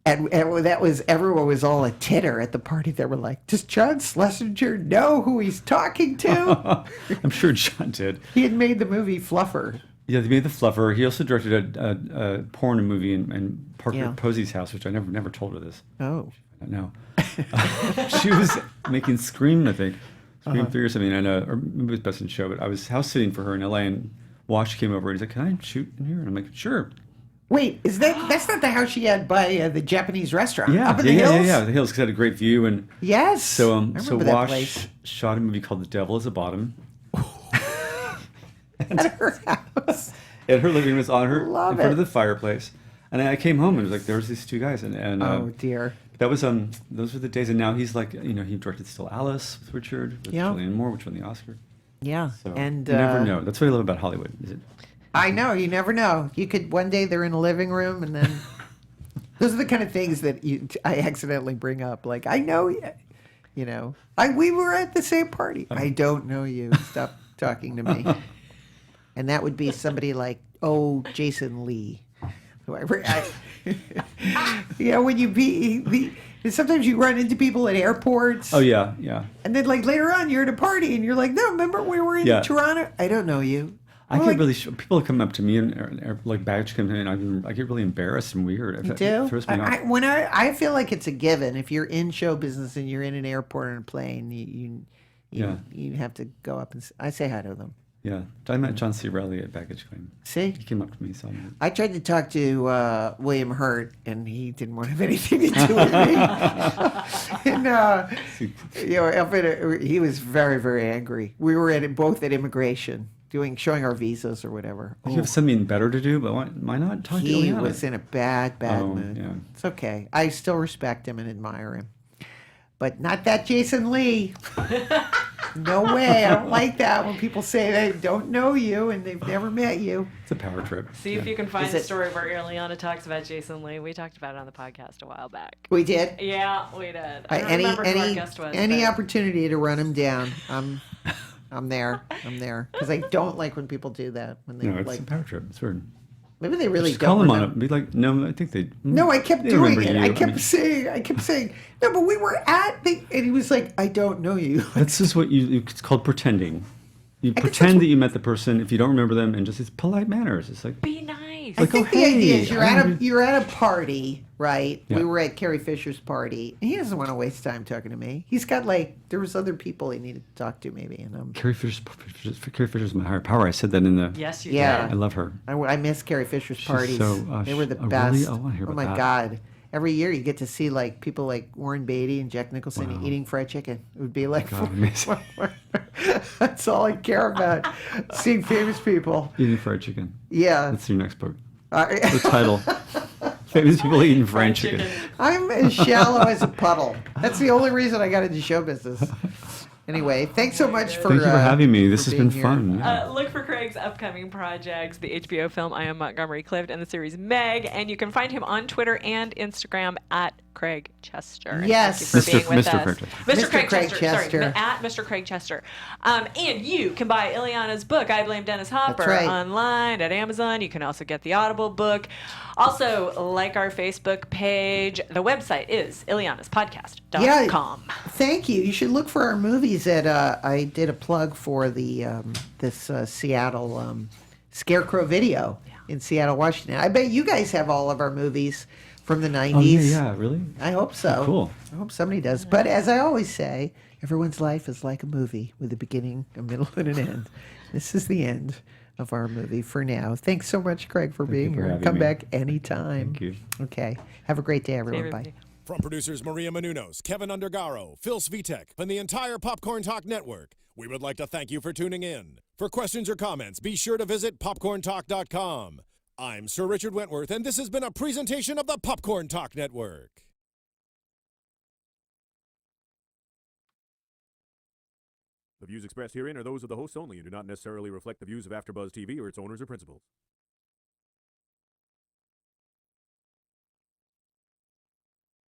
And everyone was all a titter at the party. They were like, "Does John Schlesinger know who he's talking to?" I'm sure John did. He had made the movie Fluffer. Yeah, they made The Fluffer. He also directed a porn movie in Parker Posey's house, which I never told her this. Oh. No. She was making Scream, I think. Scream 3 or something. Or maybe it was Best in Show, but I was house sitting for her in LA, and Wash came over and he's like, "Can I shoot in here?" And I'm like, "Sure." Wait, that's not the house she had by the Japanese restaurant Yeah, up in the hills? Yeah. The hills, 'cause it had a great view. And Yes. so, I remember that Wash place. shot a movie called The Devil is a Bottom. At her house. And her living room was on her Love in front it. of the fireplace. And I came home and it was like, there was these two guys. And Oh, dear. that was those were the days. And now he's like, he directed Still Alice with Richard, with Julianne Moore, which won the Oscar. Yeah. So And you never know. That's what I love about Hollywood. Is it? I know, you never know. You could one day they're in a living room, and then those are the kind of things that I accidentally bring up. Like, I know, we were at the same party. I don't know you. Stop talking to me. And that would be somebody like, Jason Lee. Whoever. When you sometimes you run into people at airports. Oh yeah. And then like later on you're at a party and you're like, no, remember we were in Toronto? I don't know you. I get really people come up to me and like baggage comes in, and I get really embarrassed and weird. You do? It throws me off. I feel like it's a given. If you're in show business and you're in an airport or a plane, you have to go up and I say hi to them. Yeah, I met John C. Reilly at baggage claim. See, he came up to me. I tried to talk to William Hurt, and he didn't want to have anything to do with me. And he was very, very angry. We were both at immigration. Showing our visas or whatever. You have something better to do, but why not talk to Illeana? He was in a bad mood. Yeah. It's okay. I still respect him and admire him. But not that Jason Lee. No way. I don't like that when people say they don't know you and they've never met you. It's a power trip. See if you can find a story where Illeana talks about Jason Lee. We talked about it on the podcast a while back. We did? Yeah, we did. I don't remember who our guest was. Any opportunity to run him down, I'm there. Because I don't like when people do that. It's a power trip. It's weird. Maybe they really just don't. Call him on it. Be like, no, I think they. No, I kept doing it. I kept saying, no, but we were at the, and he was like, I don't know you. That's just what it's called pretending. You pretend that you met the person if you don't remember them, and just it's polite manners. It's like be nice. I think the idea is you're at a party, right? Yeah. We were at Carrie Fisher's party, and he doesn't want to waste time talking to me. He's got there was other people he needed to talk to, maybe. And Carrie Fisher's my higher power. I said that in the. Yes, you did. I love her. I miss Carrie Fisher's parties. They were the best. Really? I want to hear about that. God. Every year you get to see people like Warren Beatty and Jack Nicholson eating fried chicken. It would be like, that's all I care about, seeing famous people. Eating fried chicken. Yeah. That's your next book. The title. Famous people eating fried chicken. I'm as shallow as a puddle. That's the only reason I got into show business. Anyway, thanks so much for having me. This has been fun. Look for Craig's upcoming projects, the HBO film I Am Montgomery Clift and the series Meg, and you can find him on Twitter and Instagram at Craig Chester. And yes, thank you for being with us. Mr. Craig Chester. Sorry, at Mr. Craig Chester. And you can buy Illeana's book, I Blame Dennis Hopper, online at Amazon. You can also get the Audible book. Also, like our Facebook page. The website is Illeana'sPodcast.com. Yeah, thank you. You should look for our movies at, I did a plug for this Seattle Scarecrow video in Seattle, Washington. I bet you guys have all of our movies from the 90s. Oh, yeah, really? I hope so. Oh, cool. I hope somebody does. But as I always say, everyone's life is like a movie with a beginning, a middle, and an end. This is the end of our movie for now. Thanks so much, Craig, for being here. Come back anytime. Thank you. Okay. Have a great day, everyone. Bye. From producers Maria Menounos, Kevin Undergaro, Phil Svitek, and the entire Popcorn Talk Network, we would like to thank you for tuning in. For questions or comments, be sure to visit popcorntalk.com. I'm Sir Richard Wentworth, and this has been a presentation of the Popcorn Talk Network. The views expressed herein are those of the hosts only and do not necessarily reflect the views of AfterBuzz TV or its owners or principals.